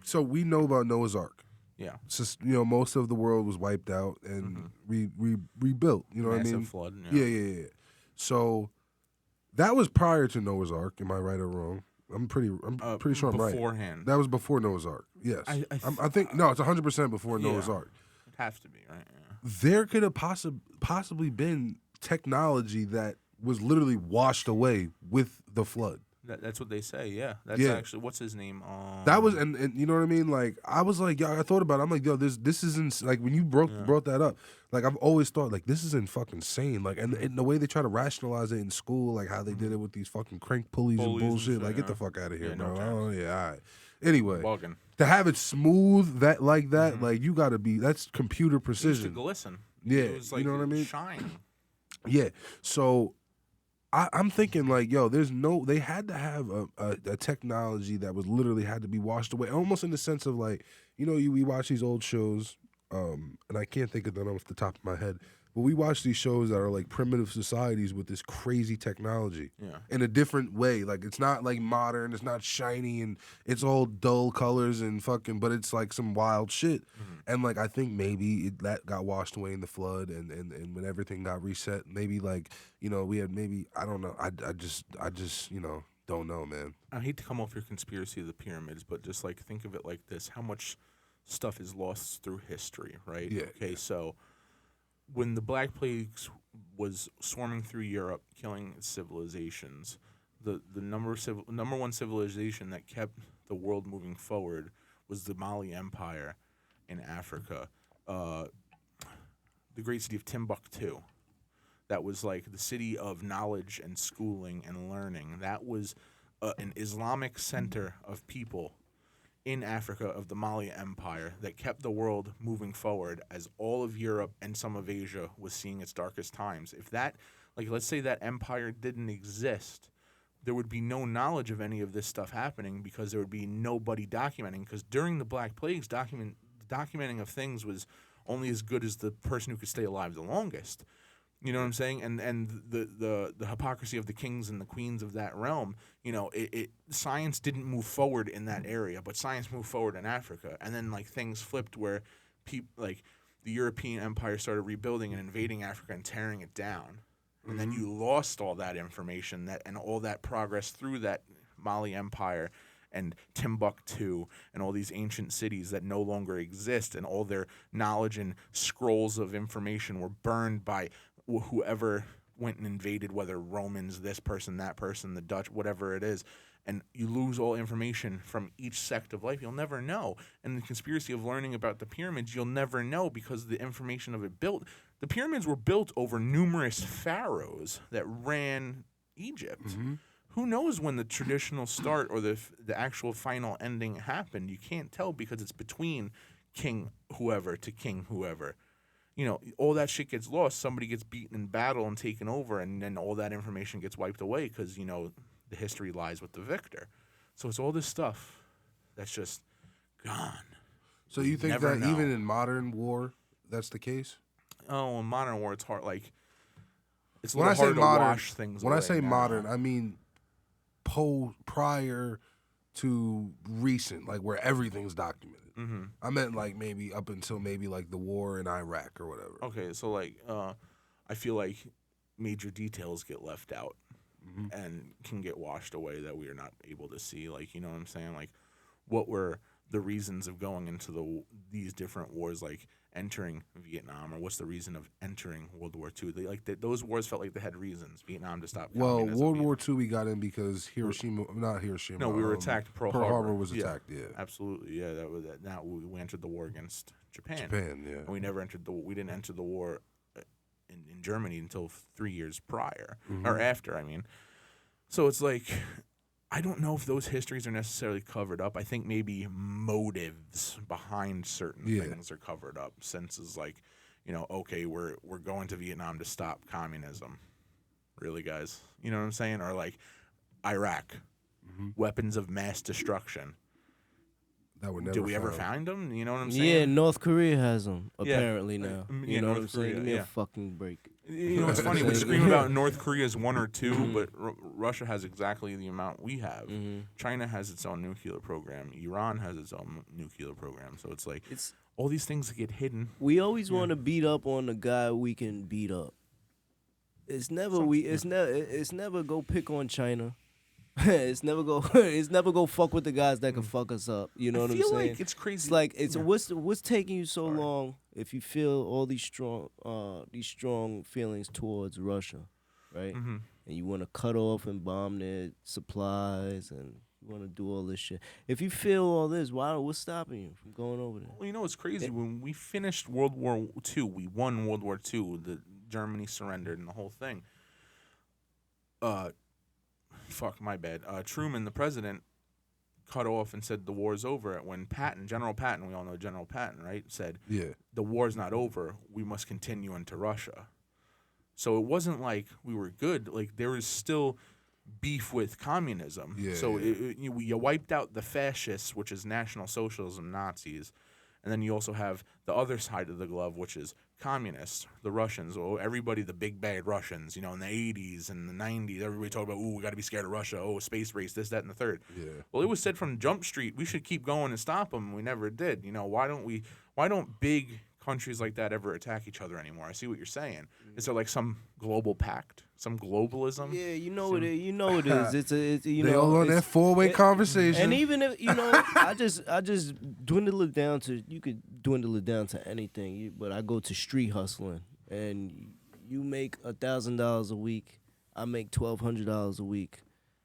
So we know about Noah's Ark. Yeah. It's just, most of the world was wiped out and rebuilt. You know what I mean? Massive flood. Yeah. So that was prior to Noah's Ark. Am I right or wrong? I'm pretty sure I'm right. Beforehand. That was before Noah's Ark. Yes. I think no, it's 100% before Noah's Ark. It'd have to be, right? Yeah. There could have possibly been technology that was literally washed away with the flood. That's what they say, yeah. That's actually, what's his name? That was, and you know what I mean? Like, I was like, I thought about it. I'm like, yo, this isn't, like, when you brought that up, like, I've always thought, like, this isn't fucking sane. Like, and the way they try to rationalize it in school, like, how they did it with these fucking crank pulleys and bullshit. Like, get the fuck out of here, bro. All right. Anyway, bugging. To have it smooth like that, like, you gotta be, that's computer precision. It used to glisten. Yeah, It was like, you know what I mean? Shine. Yeah, so I'm thinking like, yo, they had to have a technology that was literally had to be washed away, almost in the sense of like, we watch these old shows, and I can't think of them off the top of my head, but we watch these shows that are like primitive societies with this crazy technology in a different way. Like, it's not like modern, it's not shiny, and it's all dull colors and fucking, but it's like some wild shit. And like, I think maybe that got washed away in the flood, and when everything got reset, maybe like, we had I don't know. I just don't know, man. I hate to come off your conspiracy of the pyramids, but just like think of it like this: how much stuff is lost through history, right? Yeah. Okay, so when the Black Plagues was swarming through Europe, killing civilizations, the number one civilization that kept the world moving forward was the Mali Empire in Africa, the great city of Timbuktu. That was like the city of knowledge and schooling and learning. That was an Islamic center of people in Africa of the Mali Empire that kept the world moving forward as all of Europe and some of Asia was seeing its darkest times. If that, like, let's say that empire didn't exist, there would be no knowledge of any of this stuff happening because there would be nobody documenting. Because during the Black Plagues, documenting of things was only as good as the person who could stay alive the longest. You know what I'm saying? And the hypocrisy of the kings and the queens of that realm, science didn't move forward in that area, but science moved forward in Africa. And then like things flipped where the European empire started rebuilding and invading Africa and tearing it down. And then you lost all that information and all that progress through that Mali Empire and Timbuktu and all these ancient cities that no longer exist, and all their knowledge and scrolls of information were burned by whoever went and invaded, whether Romans, this person, that person, the Dutch, whatever it is. And you lose all information from each sect of life. You'll never know. And the conspiracy of learning about the pyramids, you'll never know because the information of it built. The pyramids were built over numerous pharaohs that ran Egypt. Mm-hmm. Who knows when the traditional start or the actual final ending happened? You can't tell because it's between king whoever to king whoever. All that shit gets lost. Somebody gets beaten in battle and taken over, and then all that information gets wiped away because, the history lies with the victor. So it's all this stuff that's just gone. So you think Never that know. even in modern war, that's the case? Oh, in modern war, it's hard. Like, it's a When I little say hard modern, to wash things when I away say now. modern, I mean prior to recent, like where everything's documented. Mm-hmm. I meant like maybe up until maybe like the war in Iraq or whatever. Okay, so like, I feel like major details get left out and can get washed away that we are not able to see. Like, you know what I'm saying? Like, what were the reasons of going into these different wars, like entering Vietnam, or what's the reason of entering World War II? Those wars felt like they had reasons. Vietnam to stop communism. World War II we got in because not Hiroshima. No, we were attacked. Pearl Harbor was attacked. Yeah, absolutely. Yeah, that was that. Now we entered the war against Japan. Yeah. And we didn't enter the war in Germany until 3 years prior or after. I mean, so it's like, I don't know if those histories are necessarily covered up. I think maybe motives behind certain things are covered up. Since it's like, okay, we're going to Vietnam to stop communism. Really, guys? You know what I'm saying? Or like Iraq, weapons of mass destruction. That were never Did we ever found. find them? You know what I'm saying? Yeah, North Korea has them apparently now. Yeah, You know what I'm North saying? Korea, Give me yeah. a fucking break. You know, it's funny. We scream about North Korea's 1 or 2, but Russia has exactly the amount we have. China has its own nuclear program. Iran has its own nuclear program. So it's like all these things get hidden. We always want to beat up on the guy we can beat up. It's never It's never go pick on China. It's never go fuck with the guys that can fuck us up. You know what I'm saying? I feel like it's crazy. It's like what's taking you so long if you feel all these strong feelings towards Russia, right? And you want to cut off and bomb their supplies and you want to do all this shit. If you feel all this, what's stopping you from going over there? Well, you know, it's crazy. When we finished World War II, we won World War II. Germany surrendered and the whole thing. Fuck, my bad. Truman, the president, cut off and said the war's over. When General Patton, we all know General Patton, right, said, the war's not over, we must continue into Russia. So it wasn't like we were good. Like, there was still beef with communism. So you wiped out the fascists, which is National Socialism, Nazis, and then you also have the other side of the glove, which is communists, the Russians. Oh, everybody, the big bad Russians, in the 80s and the 90s, everybody talked about, we got to be scared of Russia. Oh, space race, this, that, and the third. Well, it was said from Jump Street, we should keep going and stop them. We never did. Why don't big countries like that ever attack each other anymore? I see what you're saying. Is there like some global pact, some globalism? Yeah, you know it is. It's they all on that 4-way conversation. And even if I just dwindle it down to, you could dwindle it down to anything. But I go to street hustling, and you make $1,000 a week. I make $1,200 a week.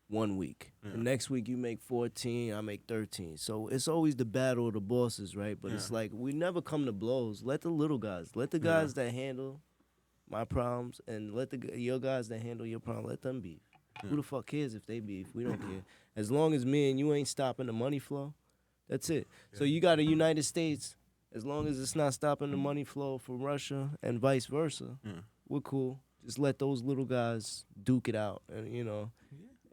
1 week. The next week you make 14, I make 13. So it's always the battle of the bosses, right? But it's like we never come to blows. Let the little guys, let the guys that handle my problems, and let your guys that handle your problem, let them beef. Who the fuck cares if they beef? We don't care. As long as me and you ain't stopping the money flow, that's it. So you got a United States. As long as it's not stopping the money flow from Russia and vice versa, we're cool. Just let those little guys duke it out, and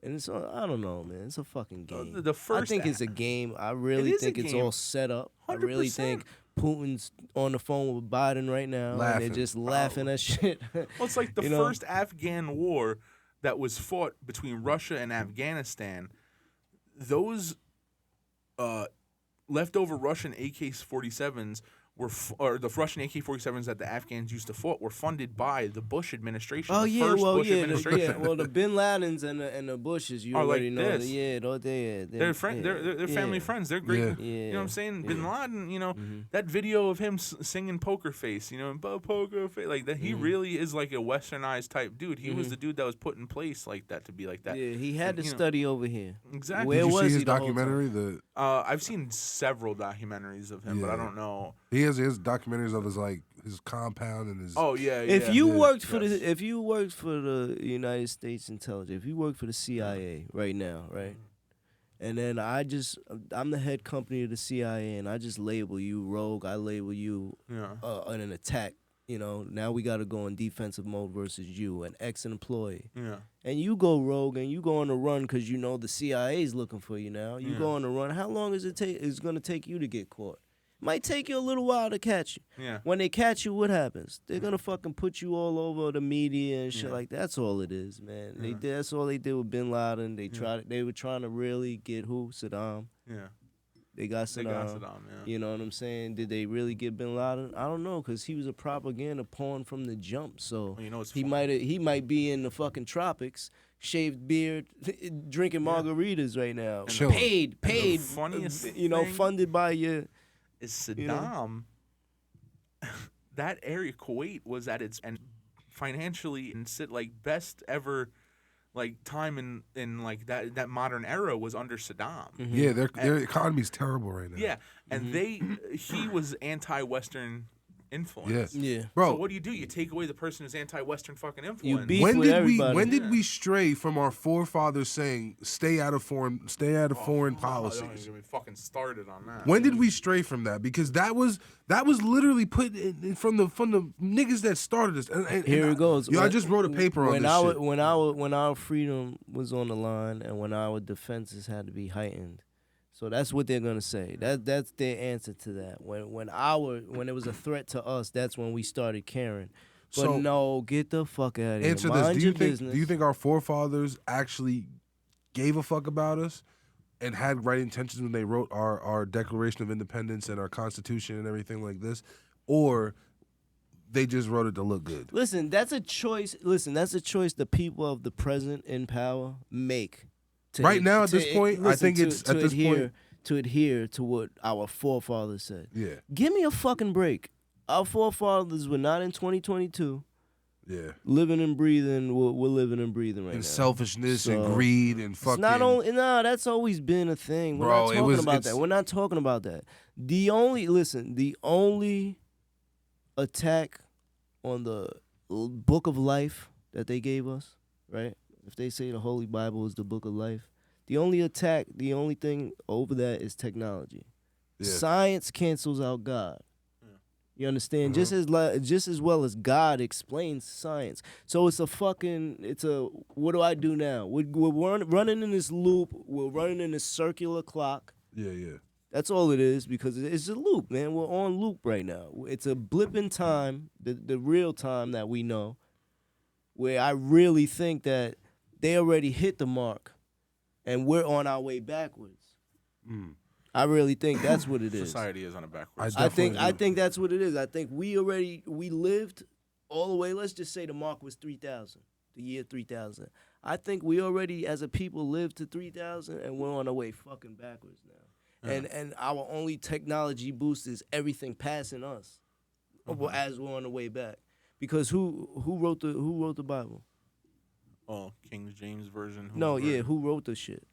And it's I don't know, man. It's a fucking game. I think it's a game. I really think it's all set up. 100%. I really think Putin's on the phone with Biden right now, and they're just laughing at shit. Well, it's like the first Afghan war that was fought between Russia and Afghanistan. Those leftover Russian AK-47s or the Russian AK-47s that the Afghans used to fight were funded by the Bush administration. Oh the first Bush administration. The Bin Ladens and the Bushes, you already know. This. They're family friends. They're great. Yeah. You know what I'm saying? Bin Laden, that video of him singing Poker Face, Poker Face, like that. He really is like a westernized type dude. He was the dude that was put in place like that to be like that. Yeah, he had to study over here. Exactly. Where Did you was see he his the whole documentary? time? I've seen several documentaries of him, but I don't know. He has his documentaries of his compound and his. Oh yeah. If you worked for the United States intelligence, if you worked for the CIA right now, right, and then I'm the head company of the CIA, and I just label you rogue. I label you an attack. Now we got to go in defensive mode versus you, an ex-employee. Yeah. And you go rogue and you go on the run because the CIA is looking for you now. You go on the run. How long is it take? It's gonna take you to get caught. Might take you a little while to catch you. Yeah. When they catch you, what happens? They're gonna fucking put you all over the media and shit like that. That's all it is, man. That's all they did with Bin Laden. They were trying to really get Saddam. Yeah. They got Saddam. Yeah. You know what I'm saying? Did they really get Bin Laden? I don't know, because he was a propaganda pawn from the jump. So Well, you know, he might be in the fucking tropics, shaved beard, drinking margaritas right now. Chilling. Paid. the funniest thing funded by your. is Saddam. You know? That area, Kuwait, was at its and financially and best ever time in like that modern era was under Saddam. Yeah, their economy's terrible right now. Yeah, and he was anti-Western influence. Yeah. Bro, So what do? You take away the person who's anti-Western fucking influence. beef when with did we everybody. when did we stray from our forefathers saying stay out of foreign policies? Don't even get me fucking started on that. When did we stray from that? Because that was literally put in from the niggas that started this. And Here it goes. Yo, I just wrote a paper on this shit. When our freedom was on the line and when our defenses had to be heightened. So that's what they're gonna say. That's their answer to that. When it was a threat to us, that's when we started caring. But So- no, get the fuck out of here. Answer Mind this. your business. Do you think our forefathers actually gave a fuck about us and had right intentions when they wrote our Declaration of Independence and our Constitution and everything like this? Or they just wrote it to look good? Listen, that's a choice. That's a choice the people of the present in power make. Right now, at this point, I think to it's at this point. to adhere to what our forefathers said. Yeah, Give me a fucking break. Our forefathers were not in 2022 yeah. living and breathing. We're living and breathing right And now. selfishness and So, greed and It's fucking. not only that's always been a thing. We're Bro, not talking about it's- that. We're not talking about that. The only attack on the book of life that they gave us, right? If they say the Holy Bible is the book of life, the only thing over that is technology. Yeah. Science cancels out God. You understand? Mm-hmm. Just as well as God explains science. So it's what do I do now? We're running in this loop. We're running in this circular clock. Yeah, yeah. That's all it is, because it's a loop, man. We're on loop right now. It's a blip in time, the real time that we know, where I really think that they already hit the mark and we're on our way backwards. I really think that's what it is. Society is on a backwards. I think that's what it is. I think we lived all the way. Let's just say the mark was 3,000, the year 3,000. I think we already, as a people, lived to 3,000, and we're on our way fucking backwards now. And our only technology boost is everything passing us, as we're on the way back. Because who wrote the Bible? Oh, King James version. Who wrote the shit?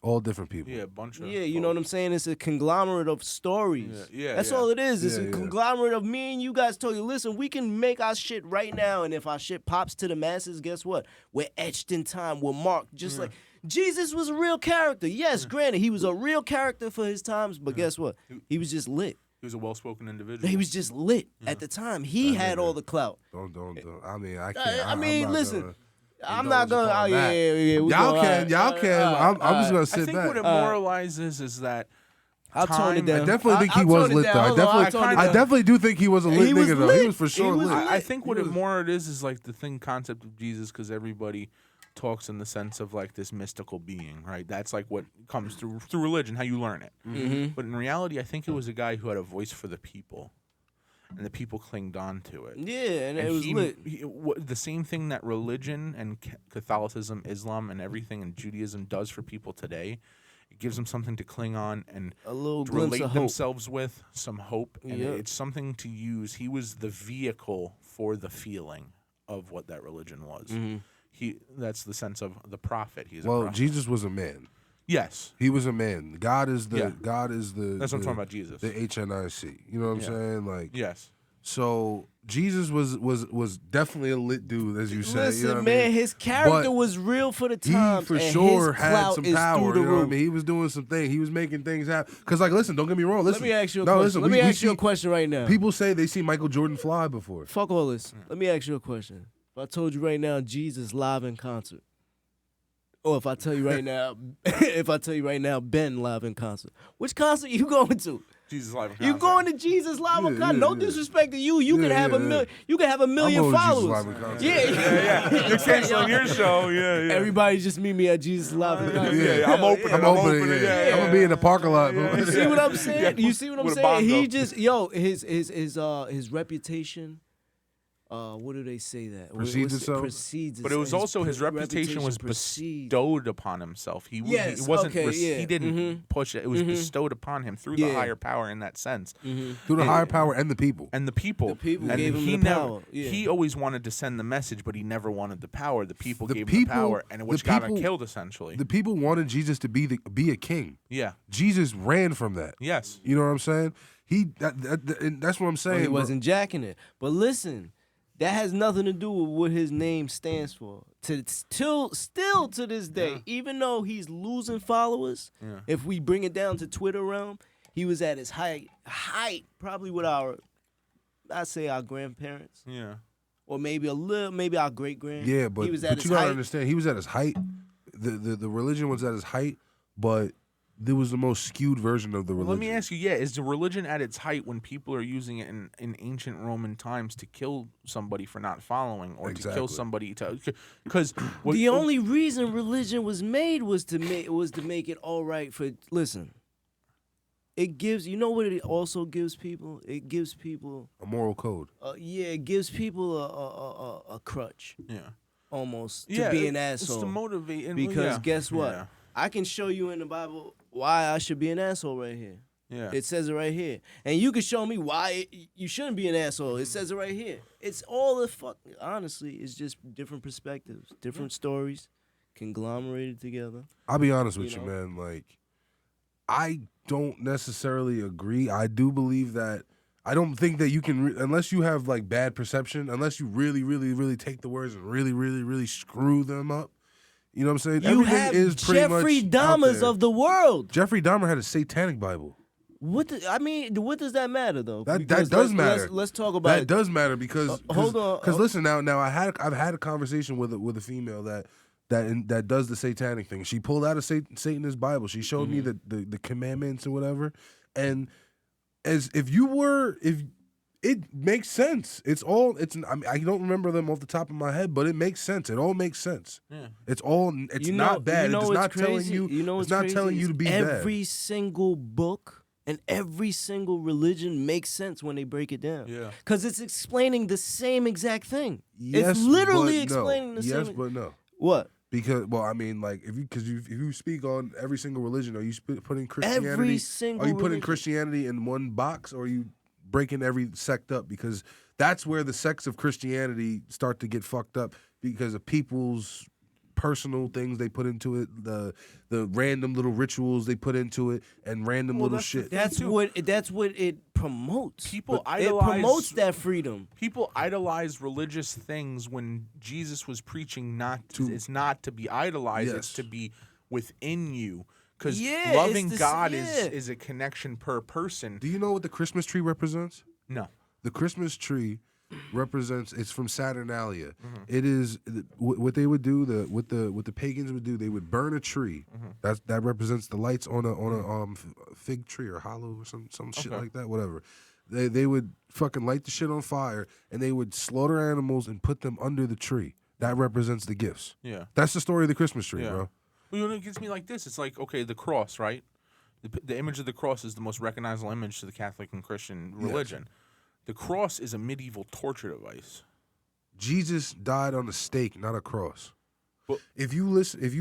All different people. Yeah, a bunch of. Yeah, you know what I'm saying? It's a conglomerate of stories. Yeah, That's yeah. all it is. It's Yeah, a yeah. conglomerate of me and you guys told you, listen, we can make our shit right now, and if our shit pops to the masses, guess what? We're etched in time. We're marked. Just like Jesus was a real character. Yes, granted, he was a real character for his times, but guess what? He was just lit. He was a well-spoken individual. He was just lit at the time. He had all the clout. Don't. I mean, I can't. I mean, I'm not listen. gonna I'm not indulge gonna. Oh, upon yeah, that. yeah. we Y'all go, can. Y'all can. I'm just gonna I sit think back. what it moralizes is that I'll tone it time- down. I definitely think he I'll was tone it lit down. though. Hold on, I'll tone it I down. definitely do think he was a lit He was nigga though. He lit. was for sure He was lit. lit. I think what it more it is like the thing concept of Jesus, because everybody talks in the sense of like this mystical being, right? That's like what comes through religion, how you learn it. Mm-hmm. But in reality, I think it was a guy who had a voice for the people, and the people clinged on to it. Yeah, and it was lit. The same thing that religion and Catholicism, Islam, and everything and Judaism does for people today. It gives them something to cling on and A little to glimpse relate of hope. themselves with, some hope, and Yep. it's something to use. He was the vehicle for the feeling of what that religion was. Mm-hmm. That's the sense of the prophet. He's a Well, prophet. Jesus was a man. Yes, He was a man. God is the. Yeah. God is the. that's what I'm the- talking about. Jesus. The HNIC. You know what I'm Yeah. saying? Like. Yes. So Jesus was definitely a lit dude, as you say. Listen, you know what man, I mean? his character But was real for the He time. for and sure his had clout some is power. through the You know what I roof. mean? He was doing some things. He was making things happen. Cause like, listen, don't get me wrong. Listen, Let me ask you a no, question. listen, Let we me ask you see- a question right now. People say they see Michael Jordan fly before. Fuck all this. Let me ask you a question. If I told you right now, Jesus live in concert, or if I tell you right now, Ben live in concert, which concert you going to? Jesus Live in You concert. going to Jesus Live in concert? No disrespect to you. You can have You can have a million I'm going to Jesus followers. Live in concert. Yeah. You're canceling your show. Yeah. Everybody just meet me at Jesus Live in concert. Yeah. I'm open. I'm opening. Yeah. I'm gonna be in the parking lot. You see what I'm saying? You see what I'm With a saying? He bongo. just his reputation. What do they say that Precedes itself? Precedes. But it was also his reputation was bestowed upon himself. He wasn't. He didn't push it. It was bestowed upon him through the higher power in that sense. Through the higher power and the people. And the people. The people and gave him he the never, power. Yeah. He always wanted to send the message, but he never wanted the power. The people The gave him the people- power, and which the got him people- killed essentially. The people wanted Jesus to be a king. Yeah. Jesus ran from that. Yes. You know what I'm saying? And that's what I'm saying. He bro. wasn't jacking it. But listen, that has nothing to do with what his name stands for. Still to this day, even though he's losing followers, if we bring it down to Twitter realm, he was at his height probably with our grandparents, or maybe our great grand. Yeah, but he was at you his gotta height. understand, he was at his height. The religion was at its height, but there was the most skewed version of the religion. Let me ask you, is the religion at its height when people are using it in ancient Roman times to kill somebody for not following, or to kill somebody because The only reason religion was made was to make it all right for. Listen, it gives. You know what it also gives people? It gives people a moral code. it gives people a crutch. Yeah. Almost to be an asshole. It's to motivate. Because guess what? Yeah. I can show you in the Bible why I should be an asshole right here. Yeah. It says it right here. And you can show me why you shouldn't be an asshole. It says it right here. It's all the honestly, it's just different perspectives, different stories, conglomerated together. I'll be honest with you, man. Like, I don't necessarily agree. I do believe that. I don't think that you can, unless you have like bad perception, unless you really, really, really take the words and really, really, really screw them up. You know what I'm saying? You Everything have is pretty Jeffrey much out Dahmers there. of the world. Jeffrey Dahmer had a satanic Bible. What does that matter though? That Because does matter. Let's talk about that. Does matter because hold on. Because listen, now I've had a conversation with a female that does the satanic thing. She pulled out a Satanist Bible. She showed me the commandments or whatever, and if it makes sense. I mean, I don't remember them off the top of my head, but it makes sense. It all makes sense. Yeah. It's not bad. It's not telling you. It's not telling you to be bad. Every single book and every single religion makes sense when they break it down. Yeah. Because it's explaining the same exact thing. Yes, it's literally but no. explaining the same. Yes, but no. What? Because, well, I mean, like, if you speak on every single religion, are you putting Christianity? Every single Are you putting religion. Christianity in one box, or are you breaking every sect up? Because that's where the sects of Christianity start to get fucked up because of people's personal things they put into it, the random little rituals they put into it, and random little shit. That's what it promotes. People It idolize- promotes that freedom. People idolize religious things when Jesus was preaching it's not to be idolized, Yes. it's to be within you. Because Yeah, loving it's the- God yeah. is a connection per person. Do you know what the Christmas tree represents? No. The Christmas tree represents. It's from Saturnalia. Mm-hmm. It is what they would do. What the pagans would do. They would burn a tree. Mm-hmm. That represents the lights on a fig tree or hollow or some shit like that. Whatever. They would fucking light the shit on fire and they would slaughter animals and put them under the tree. That represents the gifts. Yeah. That's the story of the Christmas tree, Yeah. bro. Well, you know, it gets me like this. It's like, okay, the cross, right? The image of the cross is the most recognizable image to the Catholic and Christian religion. The cross is a medieval torture device. Jesus died on a stake, not a cross. But- If you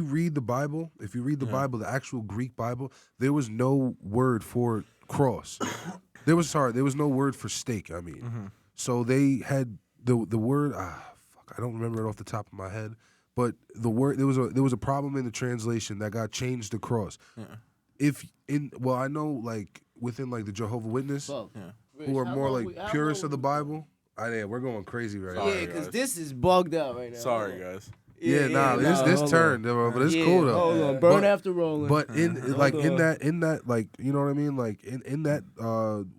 read the Bible, the actual Greek Bible, there was no word for cross. there was no word for stake. I mean, so they had the word. I don't remember it off the top of my head, but the word there was a problem in the translation that got changed to cross. I know like within like the Jehovah Witness, who are more like purists of the Bible. We're going crazy right now. Yeah, because this is bugged out right now. Sorry, guys. This turned, but it's cool though. Hold on, burn after rolling. But in that like you know what I mean, like in that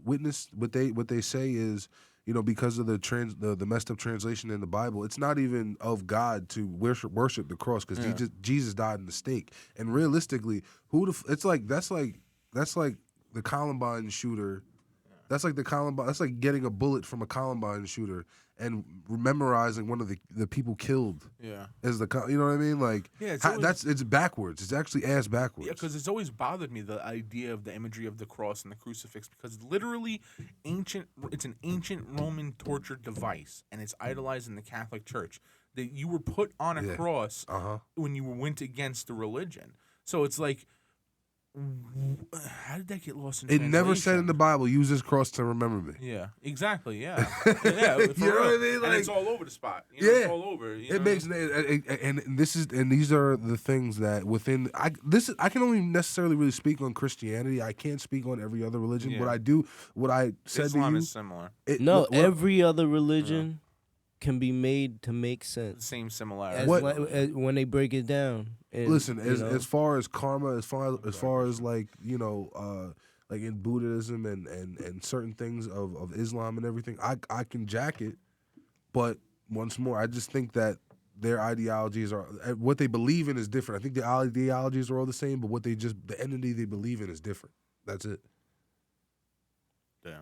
witness, what they say is, you know, because of the messed up translation in the Bible, it's not even of God to worship the cross because Jesus died in the stake. And realistically, that's like the Columbine shooter. That's like the Columbine. That's like getting a bullet from a Columbine shooter and memorizing one of the people killed. Yeah. As you know what I mean? Like, yeah, it's backwards. It's actually ass backwards. Yeah, because it's always bothered me, the idea of the imagery of the cross and the crucifix, because literally it's an ancient Roman torture device, and it's idolized in the Catholic Church. That you were put on a cross when you went against the religion. So it's like, how did that get lost in It translation? never said in the Bible, use this cross to remember me. Yeah, exactly, yeah. Yeah, You know what I mean? and Like, it's all over the spot. You know, yeah. it's all over. You It know? makes and these are the things that within I can only necessarily really speak on Christianity. I can't speak on every other religion. Yeah. What I said Islam to you is similar. Every other religion can be made to make The sense same similarity. when they break it down. And, listen, you know, as far as karma, as far as like, you know, like in Buddhism and certain things of Islam and everything, I can jack it, but once more, I just think that their ideologies are what they believe in is different. I think the ideologies are all the same, but the entity they believe in is different. That's it. Yeah.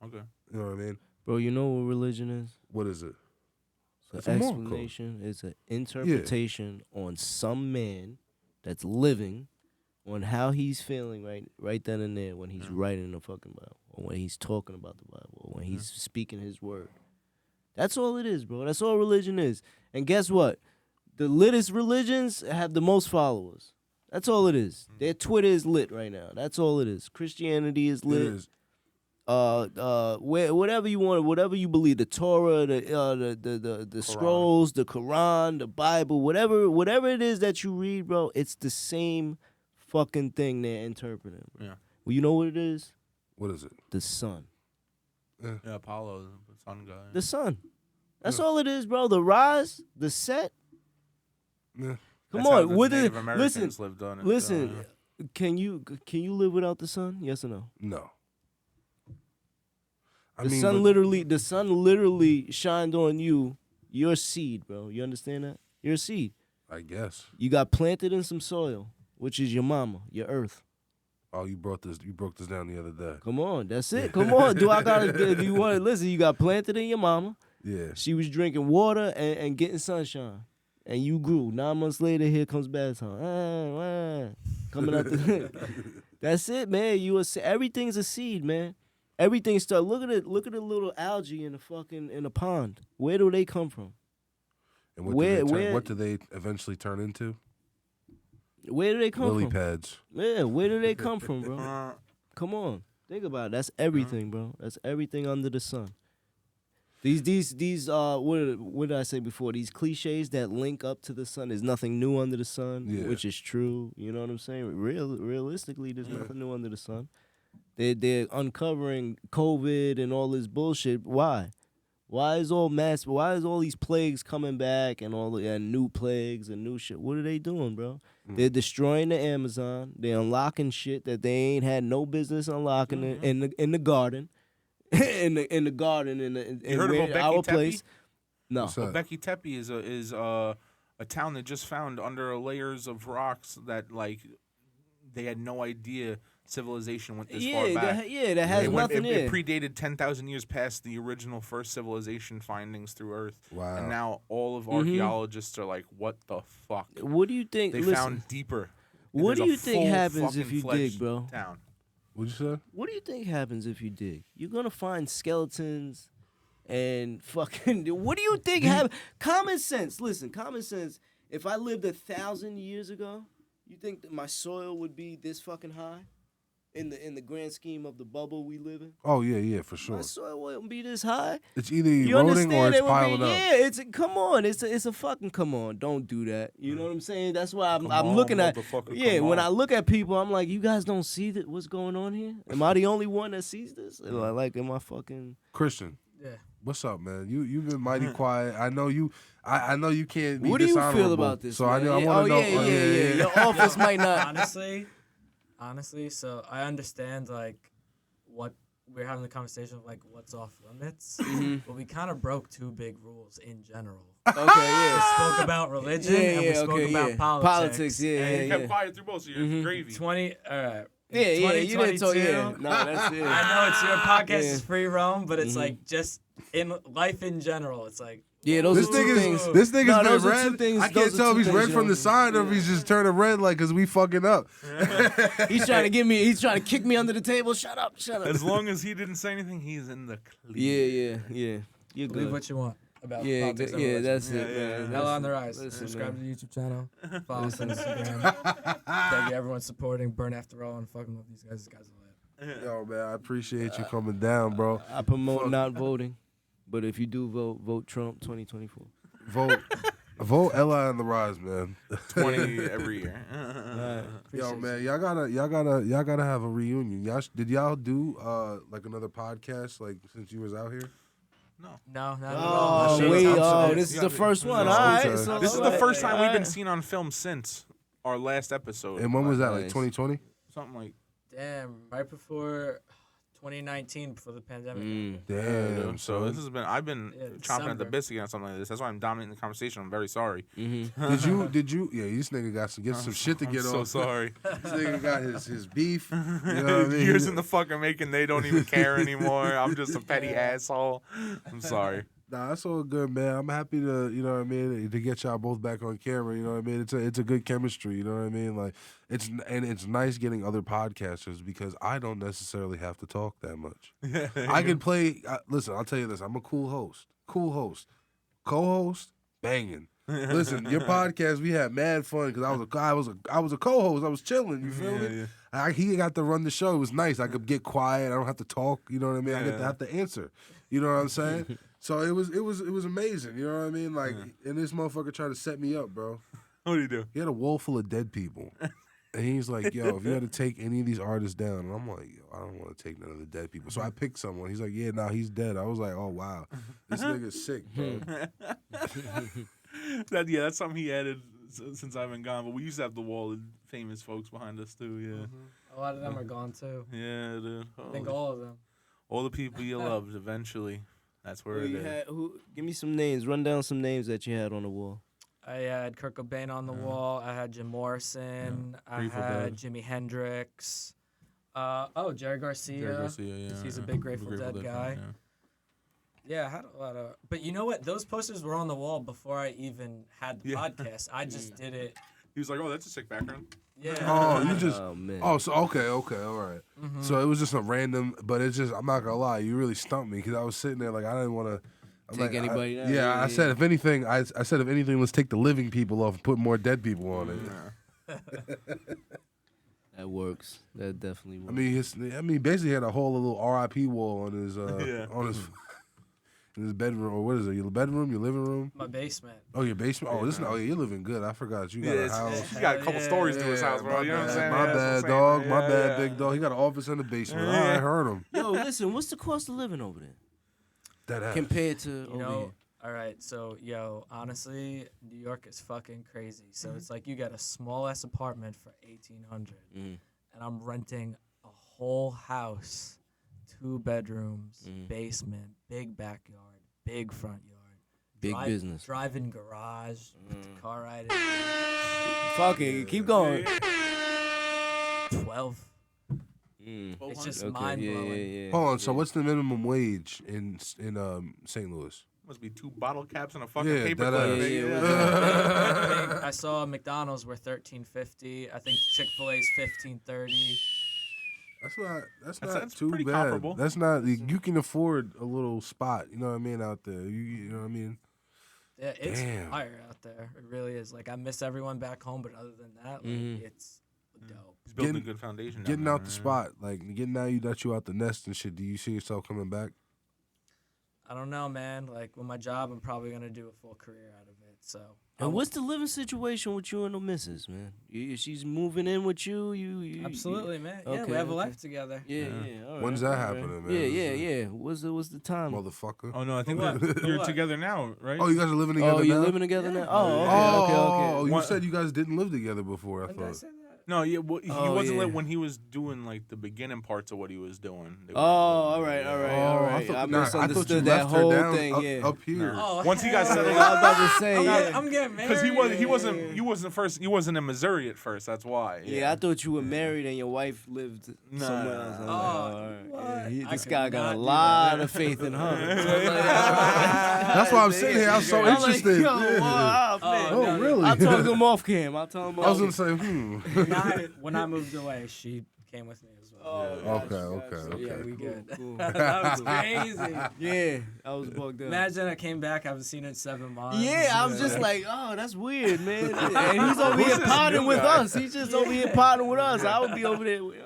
Okay. You know what I mean? bro, you know what religion is? What is it? It's It's an a moral code. explanation. It's an interpretation on some man that's living on how he's feeling right then and there when he's writing the fucking Bible, or when he's talking about the Bible, or when he's speaking his word. That's all it is, bro. That's all religion is. And guess what? The litest religions have the most followers. That's all it is. Their Twitter is lit right now. That's all it is. Christianity is lit. It is. Whatever you want, whatever you believe, the Torah, the scrolls, the Quran, the Bible, whatever it is that you read, bro, it's the same fucking thing they're interpreting. Bro. Yeah. Well, you know what it is? What is it? The sun. Yeah, Apollo, the sun guy. The sun. That's all it is, bro. The rise, the set. Yeah. Come That's how on, the with Native it. Americans lived on it. Listen. Yeah. Can you live without the sun? Yes or no? No. The sun literally shined on you. Your seed, bro. You understand that? You're a seed. I guess. You got planted in some soil, which is your mama, your earth. Oh, you broke this down the other day. Come on, that's it. Come on. Do you want to listen? You got planted in your mama. Yeah. She was drinking water and getting sunshine. And you grew. 9 months later, here comes bad time. Coming out the That's it, man. Everything's a seed, man. Everything start. Look at it. Look at the little algae in the pond. Where do they come from? And what do they eventually turn into? Where do they come Lily from? pads. Yeah, where do they come from, bro? Come on, think about it. That's everything, bro. That's everything under the sun. These what did I say before? These cliches that link up to the sun. There's nothing new under the sun, which is true. You know what I'm saying? Realistically, there's nothing new under the sun. They're uncovering COVID and all this bullshit. Why? Why is all these plagues coming back and new plagues and new shit? What are they doing, bro? They're destroying the Amazon. They're unlocking shit that they ain't had no business unlocking in the garden. in the garden You heard of our Obeki place. No. Obeki Tepe is a town that just found under layers of rocks that like they had no idea civilization went this far back. That has nothing in it predated 10,000 years past the original first civilization findings through Earth. Wow. And now all of archaeologists are like, what the fuck? What do you think? They found deeper. What do There's you a think full happens if fucking you dig, fledged bro? Town. What'd you say? What do you think happens if you dig? You're gonna find skeletons and fucking. What do you think happens? Common sense. Listen, common sense. If I lived 1,000 years ago, you think that my soil would be this fucking high? In the grand scheme of the bubble we live in, Oh yeah, for sure. my soil wouldn't be this high. It's either You eroding or understand? it's It would piling be, up. yeah, come on. It's a fucking come on. Don't do that. You know what I'm saying? That's why I'm looking at. motherfucker, Yeah, come when on. I look at people, I'm like, you guys don't see that what's going on here? Am I the only one that sees this? Like, am I fucking? Christian, Yeah. what's up, man? You've been mighty quiet. I know you. I know you can't be What do you dishonorable. feel about this? So man? I want to know. Yeah. Your office might not. Honestly, so I understand like what we're having the conversation of like what's off limits, but we kind of broke two big rules in general. Okay, We yeah. spoke about religion and we spoke about politics. Politics, yeah, And yeah, you kept yeah. quiet through both of your gravy. 20. All right. Yeah, you didn't talk. Yeah, 2022. no, that's it. I know it's your podcast Yeah. is free roam, but it's like just in life in general. It's like Yeah, those This are two things. nigga's this nigga's No, been those are red. two things- I can't those are tell if two he's things red you from the don't- side or if he's just turning red like because we fucking up. He's trying to he's trying to kick me under the table. Shut up. As long as he didn't say anything, he's in the clear. Yeah. You're believe good. what you want about Yeah, politics. and yeah, religion. that's it, man. Hella on the rise. Listen, Subscribe man. to the YouTube channel. Follow us on Instagram. Thank you everyone supporting Burn After All and fucking love these guys. These guys are lit. Yo, man, I appreciate you coming down, bro. I promote not voting, but if you do vote Trump 2024. Vote Ella on the rise, man. 20 every year. Yo, man, y'all gotta have a reunion. Did y'all do like another podcast like since you was out here? No, not at all. Oh, this is the first one. No, All right. okay. So, This is the all right, first time all we've been right. seen on film since our last episode. And when was that? Like Nice. 2020? Something like Damn, right before 2019, before the pandemic. Damn. so. This has been I've been Yeah, chomping at the December. bits again on something like this. That's why I'm dominating the conversation. I'm very sorry. Did you? Yeah, this nigga got some shit to I'm get so off. sorry. This nigga got his beef. You know what I mean? Years in the fucking making, they don't even care anymore. I'm just a petty asshole. I'm sorry. Nah, that's all good, man. I'm happy to, you know what I mean, to get y'all both back on camera. You know what I mean? It's a good chemistry. You know what I mean? Like it's nice getting other podcasters because I don't necessarily have to talk that much. I can play. Listen, I'll tell you this. I'm a cool host. Co-host, banging. Listen, your podcast, we had mad fun because I was a co-host. I was chilling. You feel me? He got to run the show. It was nice. I could get quiet. I don't have to talk. You know what I mean? I get to have to answer. You know what I'm saying? So it was amazing. You know what I mean? Like, and this motherfucker tried to set me up, bro. What do you do? He had a wall full of dead people. And he's like, yo, if you had to take any of these artists down, and I'm like, yo, I don't want to take none of the dead people. So I picked someone. He's like, yeah, nah, he's dead. I was like, oh, wow. This nigga's sick, bro. That's something he added since I've been gone. But we used to have the wall of famous folks behind us too. Yeah, A lot of them are gone too. yeah, dude. I think all of them. All the people you loved eventually. That's where it is. Give me some names. Run down some names that you had on the wall. I had Kurt Cobain on the wall. I had Jim Morrison. I Grateful had Dead. Jimi Hendrix. Jerry Garcia. Jerry Garcia, yeah, He's a yeah. big Grateful Dead guy. fan, Yeah, I had a lot of. But you know what? Those posters were on the wall before I even had the Yeah. podcast. I just did it. He was like, "Oh, that's a sick background." Yeah. Oh, you just. Oh man. Oh, so okay, all right. So it was just a random, but it's just. I'm not gonna lie, you really stumped me because I was sitting there like I didn't want to Take anybody down? Yeah, Yeah, I said if anything, I said if anything, let's take the living people off and put more dead people on it. That works. That definitely works. I mean, basically he had a whole little RIP wall on his Yeah. on his in his bedroom or what is it? Your bedroom, your living room? My basement. Oh, your basement. Oh, this. Oh, yeah, you're living good. I forgot you got a house. He's got a couple stories to his house, bro. My You know what I'm bad, saying? my That's what I'm bad, saying, dog. man. My bad, Yeah. big dog. He got an office in the basement. All right, I heard him. Yo, listen. What's the cost of living over there That ass. compared to You over know, here? all right. So, honestly, New York is fucking crazy. So it's like you got a small ass apartment for $1,800, and I'm renting a whole house, 2 bedrooms, basement, big backyard, big front yard, Big business. drive-in garage, with the car right in. Fuck it. Keep going. 12. It's just mind blowing. Yeah. Hold on. So what's the minimum wage in St. Louis? Must be 2 bottle caps and a fucking Yeah, paper that clip. ass. nigga. I think I saw McDonald's were $13.50. I think Chick-fil-A's $15.30. That's That's not too pretty bad. comparable. That's not. You can afford a little spot. You know what I mean out there. You know what I mean. Yeah, it's Damn. fire out there. It really is. Like I miss everyone back home, but other than that, like it's dope. He's building Getting- a good foundation. Getting down out the there, spot, like getting you out the nest and shit. Do you see yourself coming back? I don't know, man. Like with my job, I'm probably gonna do a full career out of it. So And what's the living situation with you and the missus, man? She's moving in with you. You absolutely, man. Yeah, Okay, we have a okay. life together. Yeah. All right, When's that all right. happening, man? Yeah. What's the time? Motherfucker. Oh no, I think what? you're What? together now, right? Oh, you guys are living together Oh, you're now? living together now? Oh, Oh, okay. you What- said you guys didn't live together before. I When did I thought. say that? No, yeah, well, he Oh, wasn't yeah. lit when he was doing like the beginning parts of what he was doing. They Oh, were- all right. I misunderstood that whole thing. up here. Oh, Once he got hell settled yeah. I was about to say, yeah. I'm getting married. Because he wasn't Yeah. you wasn't in Missouri at first. That's why. Yeah, I thought you were married and your wife lived somewhere nah, else. I'm nah. like, Oh, all right. Yeah, what? I this could guy got not a do lot that. of faith in her. That's why I'm sitting here. I'm so interested. Yo, Yeah. wow, man. Oh, Oh, really? I'll talk to him off cam. I'll tell him I was off gonna cam. say, when I moved away, she came with me as well. Oh, Okay. Yeah, we good. Cool. That was crazy. Yeah, I was bugged out. Imagine I came back, I haven't seen her in 7 months. Yeah, I was just like, oh, that's weird, man. And he's over here this potting new with guy? us. He's just over here potting with us. I would be over there with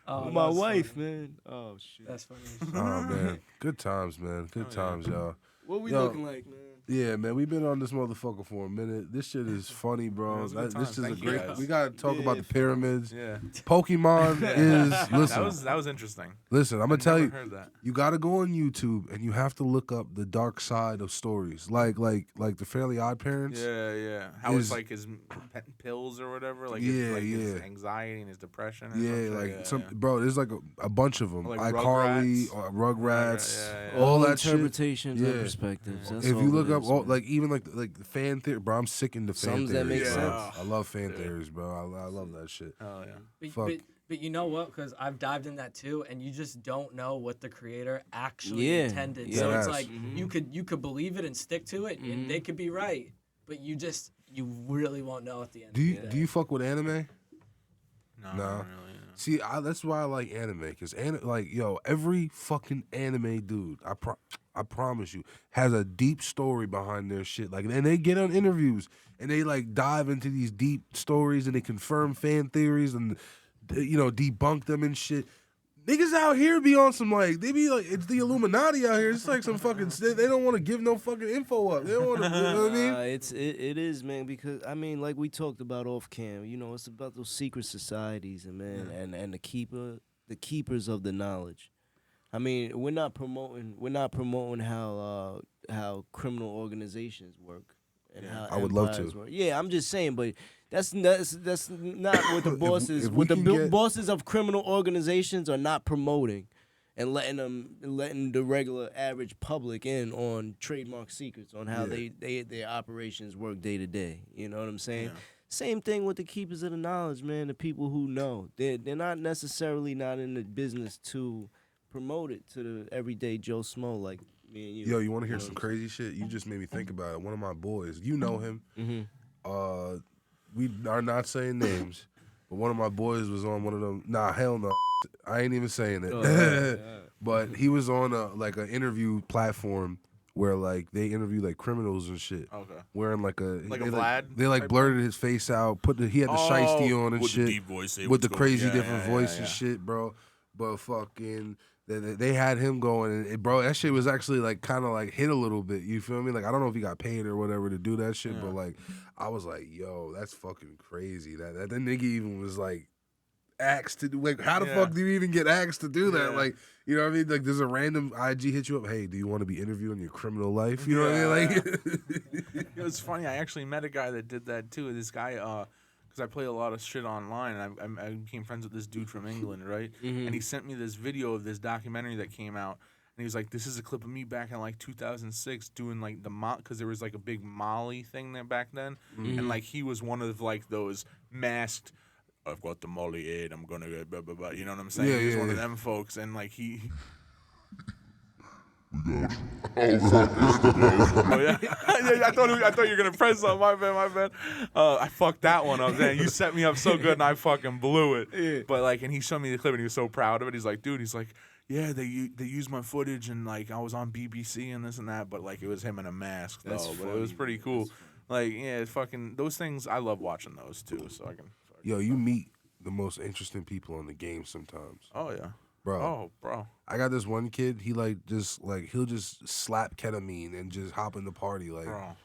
Oh, my that's wife, funny. man. Oh, shit. That's funny. oh man, good times, man. Good times, y'all. What we Yo. looking like, man? Yeah, man, we've been on this motherfucker for a minute. This shit is funny, bro. Yeah, it was a good This is time. a Thank you, great. guys. We gotta talk about the pyramids. Yeah. Pokemon is listen. That was interesting. Listen, I'm gonna tell Never you. heard that. You gotta go on YouTube and you have to look up the dark side of stories, like the Fairly Odd Parents. Yeah. How Is- it's like his pills or whatever. Like Yeah, his yeah. anxiety and his depression. Or Yeah, some like shit. some Yeah. bro. There's like a bunch of them. Like iCarly, Rugrats. Rugrats, Yeah. all that shit. interpretations and Yeah. perspectives. That's If all you it look up is, all man. like even like the fan theory, bro, I'm sick into fan Some that theories. make bro. sense. I love fan theories, bro. I love that shit. Oh yeah. But, Fuck. but you know what? Because I've dived in that too, and you just don't know what the creator actually Yeah. intended. Yeah. So it's Yes. like you could believe it and stick to it, and they could be right, but you really won't know at the end. Do you of the do day. you fuck with anime? No, No. not really. No. See, that's why I like anime, because like yo, every fucking anime dude, I promise you, has a deep story behind their shit. Like, and they get on interviews and they like dive into these deep stories and they confirm fan theories and debunk them and shit. Niggas out here be on some like they be like it's the Illuminati out here. It's like some fucking they don't want to give no fucking info up. They don't want to. You know what I mean? It is, man, because I mean, like we talked about off cam, it's about those secret societies and and the keepers of the knowledge. I mean, we're not promoting how criminal organizations work and how I would love empires to. work. Yeah, I'm just saying, but that's not what the bosses if we what the can get- bosses of criminal organizations are not promoting. And letting the regular average public in on trademark secrets on how their operations work day to day. You know what I'm saying? Yeah. Same thing with the keepers of the knowledge, man. The people who know they're not necessarily not in the business to promote it to the everyday Joe Smo like me and you. Yo, you want to hear some crazy shit? You just made me think about it. One of my boys, you know him. Mm-hmm. We are not saying names, but one of my boys was on one of them. Nah, hell no. I ain't even saying it. But he was on an interview platform where like they interview like criminals and shit. Okay. Wearing like Like a they, Vlad they like type blurred his face out. He had the shiesty on and with shit the deep voice, say with what's the going- crazy yeah, different yeah, voice yeah, and yeah. shit, bro. But fucking. They had him going, and bro, that shit was actually like kind of like hit a little bit. You feel me? Like I don't know if he got paid or whatever to do that shit, but like I was like, yo, that's fucking crazy. That nigga even was like asked to do. Like, how the fuck do you even get asked to do that? Yeah. Like, you know what I mean? Like, there's a random IG hit you up. Hey, do you want to be interviewed on your criminal life? You know what I mean? Like, It was funny. I actually met a guy that did that too. This guy, because I play a lot of shit online, and I became friends with this dude from England, right? And he sent me this video of this documentary that came out, and he was like, "This is a clip of me back in like 2006 doing like because there was like a big Molly thing there back then, and like he was one of like those masked." I've got the Molly aid. I'm gonna get blah blah blah. You know what I'm saying? Yeah, He was yeah, one of yeah. them folks, and like he. Oh yeah, yeah. I thought you were gonna press something. My bad. I fucked that one up. Man, you set me up so good, and I fucking blew it. Yeah. But like, and he showed me the clip, and he was so proud of it. He's like, dude, yeah, they used my footage, and like I was on BBC and this and that, but like it was him in a mask though. That's But it was funny, pretty cool. Like, yeah, it's fucking those things. I love watching those too. So I can. yo, you meet the most interesting people in the game sometimes, Oh yeah. bro. Oh, bro. I got this one kid. He he'll just slap ketamine and just hop in the party like. Bro.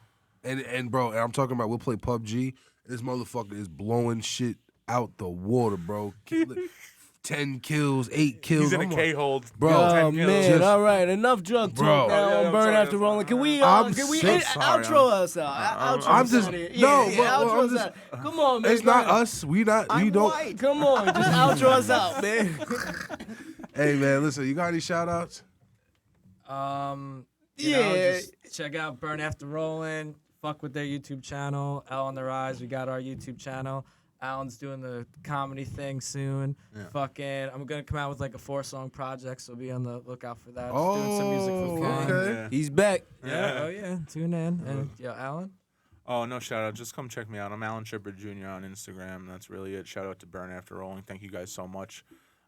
And bro, and I'm talking about we'll play PUBG. This motherfucker is blowing shit out the water, bro. 10 kills, 8 kills. He's in a I'm like, K-hold. Bro, Oh 10 kills. man! Just- all right, enough drug Bro. talk now Yeah, on I'm Burn sorry, After I'm Rolling. Can we? I'm Can we so sorry. outro us out? Outro I'm us just- out here. no, yeah, but- outro well, I'm us just- out. Come on, man. It's go not ahead. us. We I'm don't. white. Come on, just outro us out, man. Hey man, listen. You got any shout outs? You know, Yeah. just check out Burn After Rolling. Fuck with their YouTube channel. L on the Rise. We got our YouTube channel. Alan's doing the comedy thing soon. Fucking, I'm gonna come out with like a 4-song project, so be on the lookout for that. Just doing some music for fun. okay. Yeah. He's back. Yeah. Oh yeah. Tune in. And yo, Alan. Oh, no shout out. Just come check me out. I'm Alan Shepard Jr. on Instagram. That's really it. Shout out to Burn After Rolling. Thank you guys so much.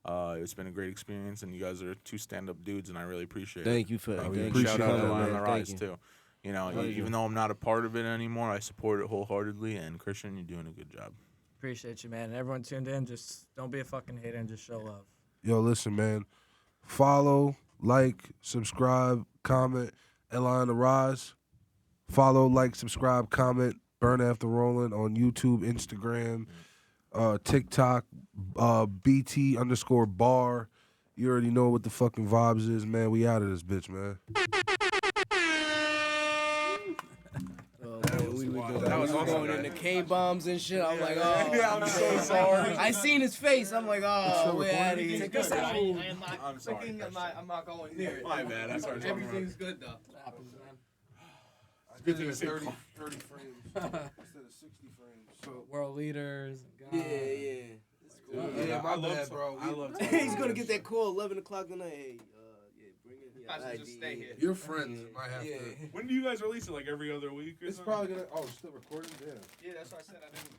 It's been a great experience, and you guys are 2 stand-up dudes, and I really appreciate it. Thank you for we thank appreciate Shout out that, to Line on man. the Thank Rise, you. too. You know, Pleasure. even though I'm not a part of it anymore, I support it wholeheartedly, and Christian, you're doing a good job. Appreciate you, man. And everyone tuned in. Just don't be a fucking hater and just show love. Yo, listen, man. Follow, like, subscribe, comment, Ella on the Rise. Follow, like, subscribe, comment, Burn After Rolling on YouTube, Instagram, TikTok, BT_bar. You already know what the fucking vibes is, man. We out of this bitch, man. That was awesome, going man. into K bombs and shit. I'm like, oh, Yeah, I'm so sorry. I seen his face. I'm like, oh, we're out of here. I'm sorry. I'm not going near it. My bad. I'm sorry. Everything's good though. Good thing you said 30 frames instead of 60 frames. So, World leaders. Yeah, yeah. yeah, my I love bad, bro. I love He's gonna get that call 11 o'clock tonight. Hey, yeah, bring it. I should just stay here. Your friends might have Yeah. to. When do you guys release it? Like every other week or It's something? probably gonna. Oh, it's still recording? Yeah. Yeah, that's what I said. I didn't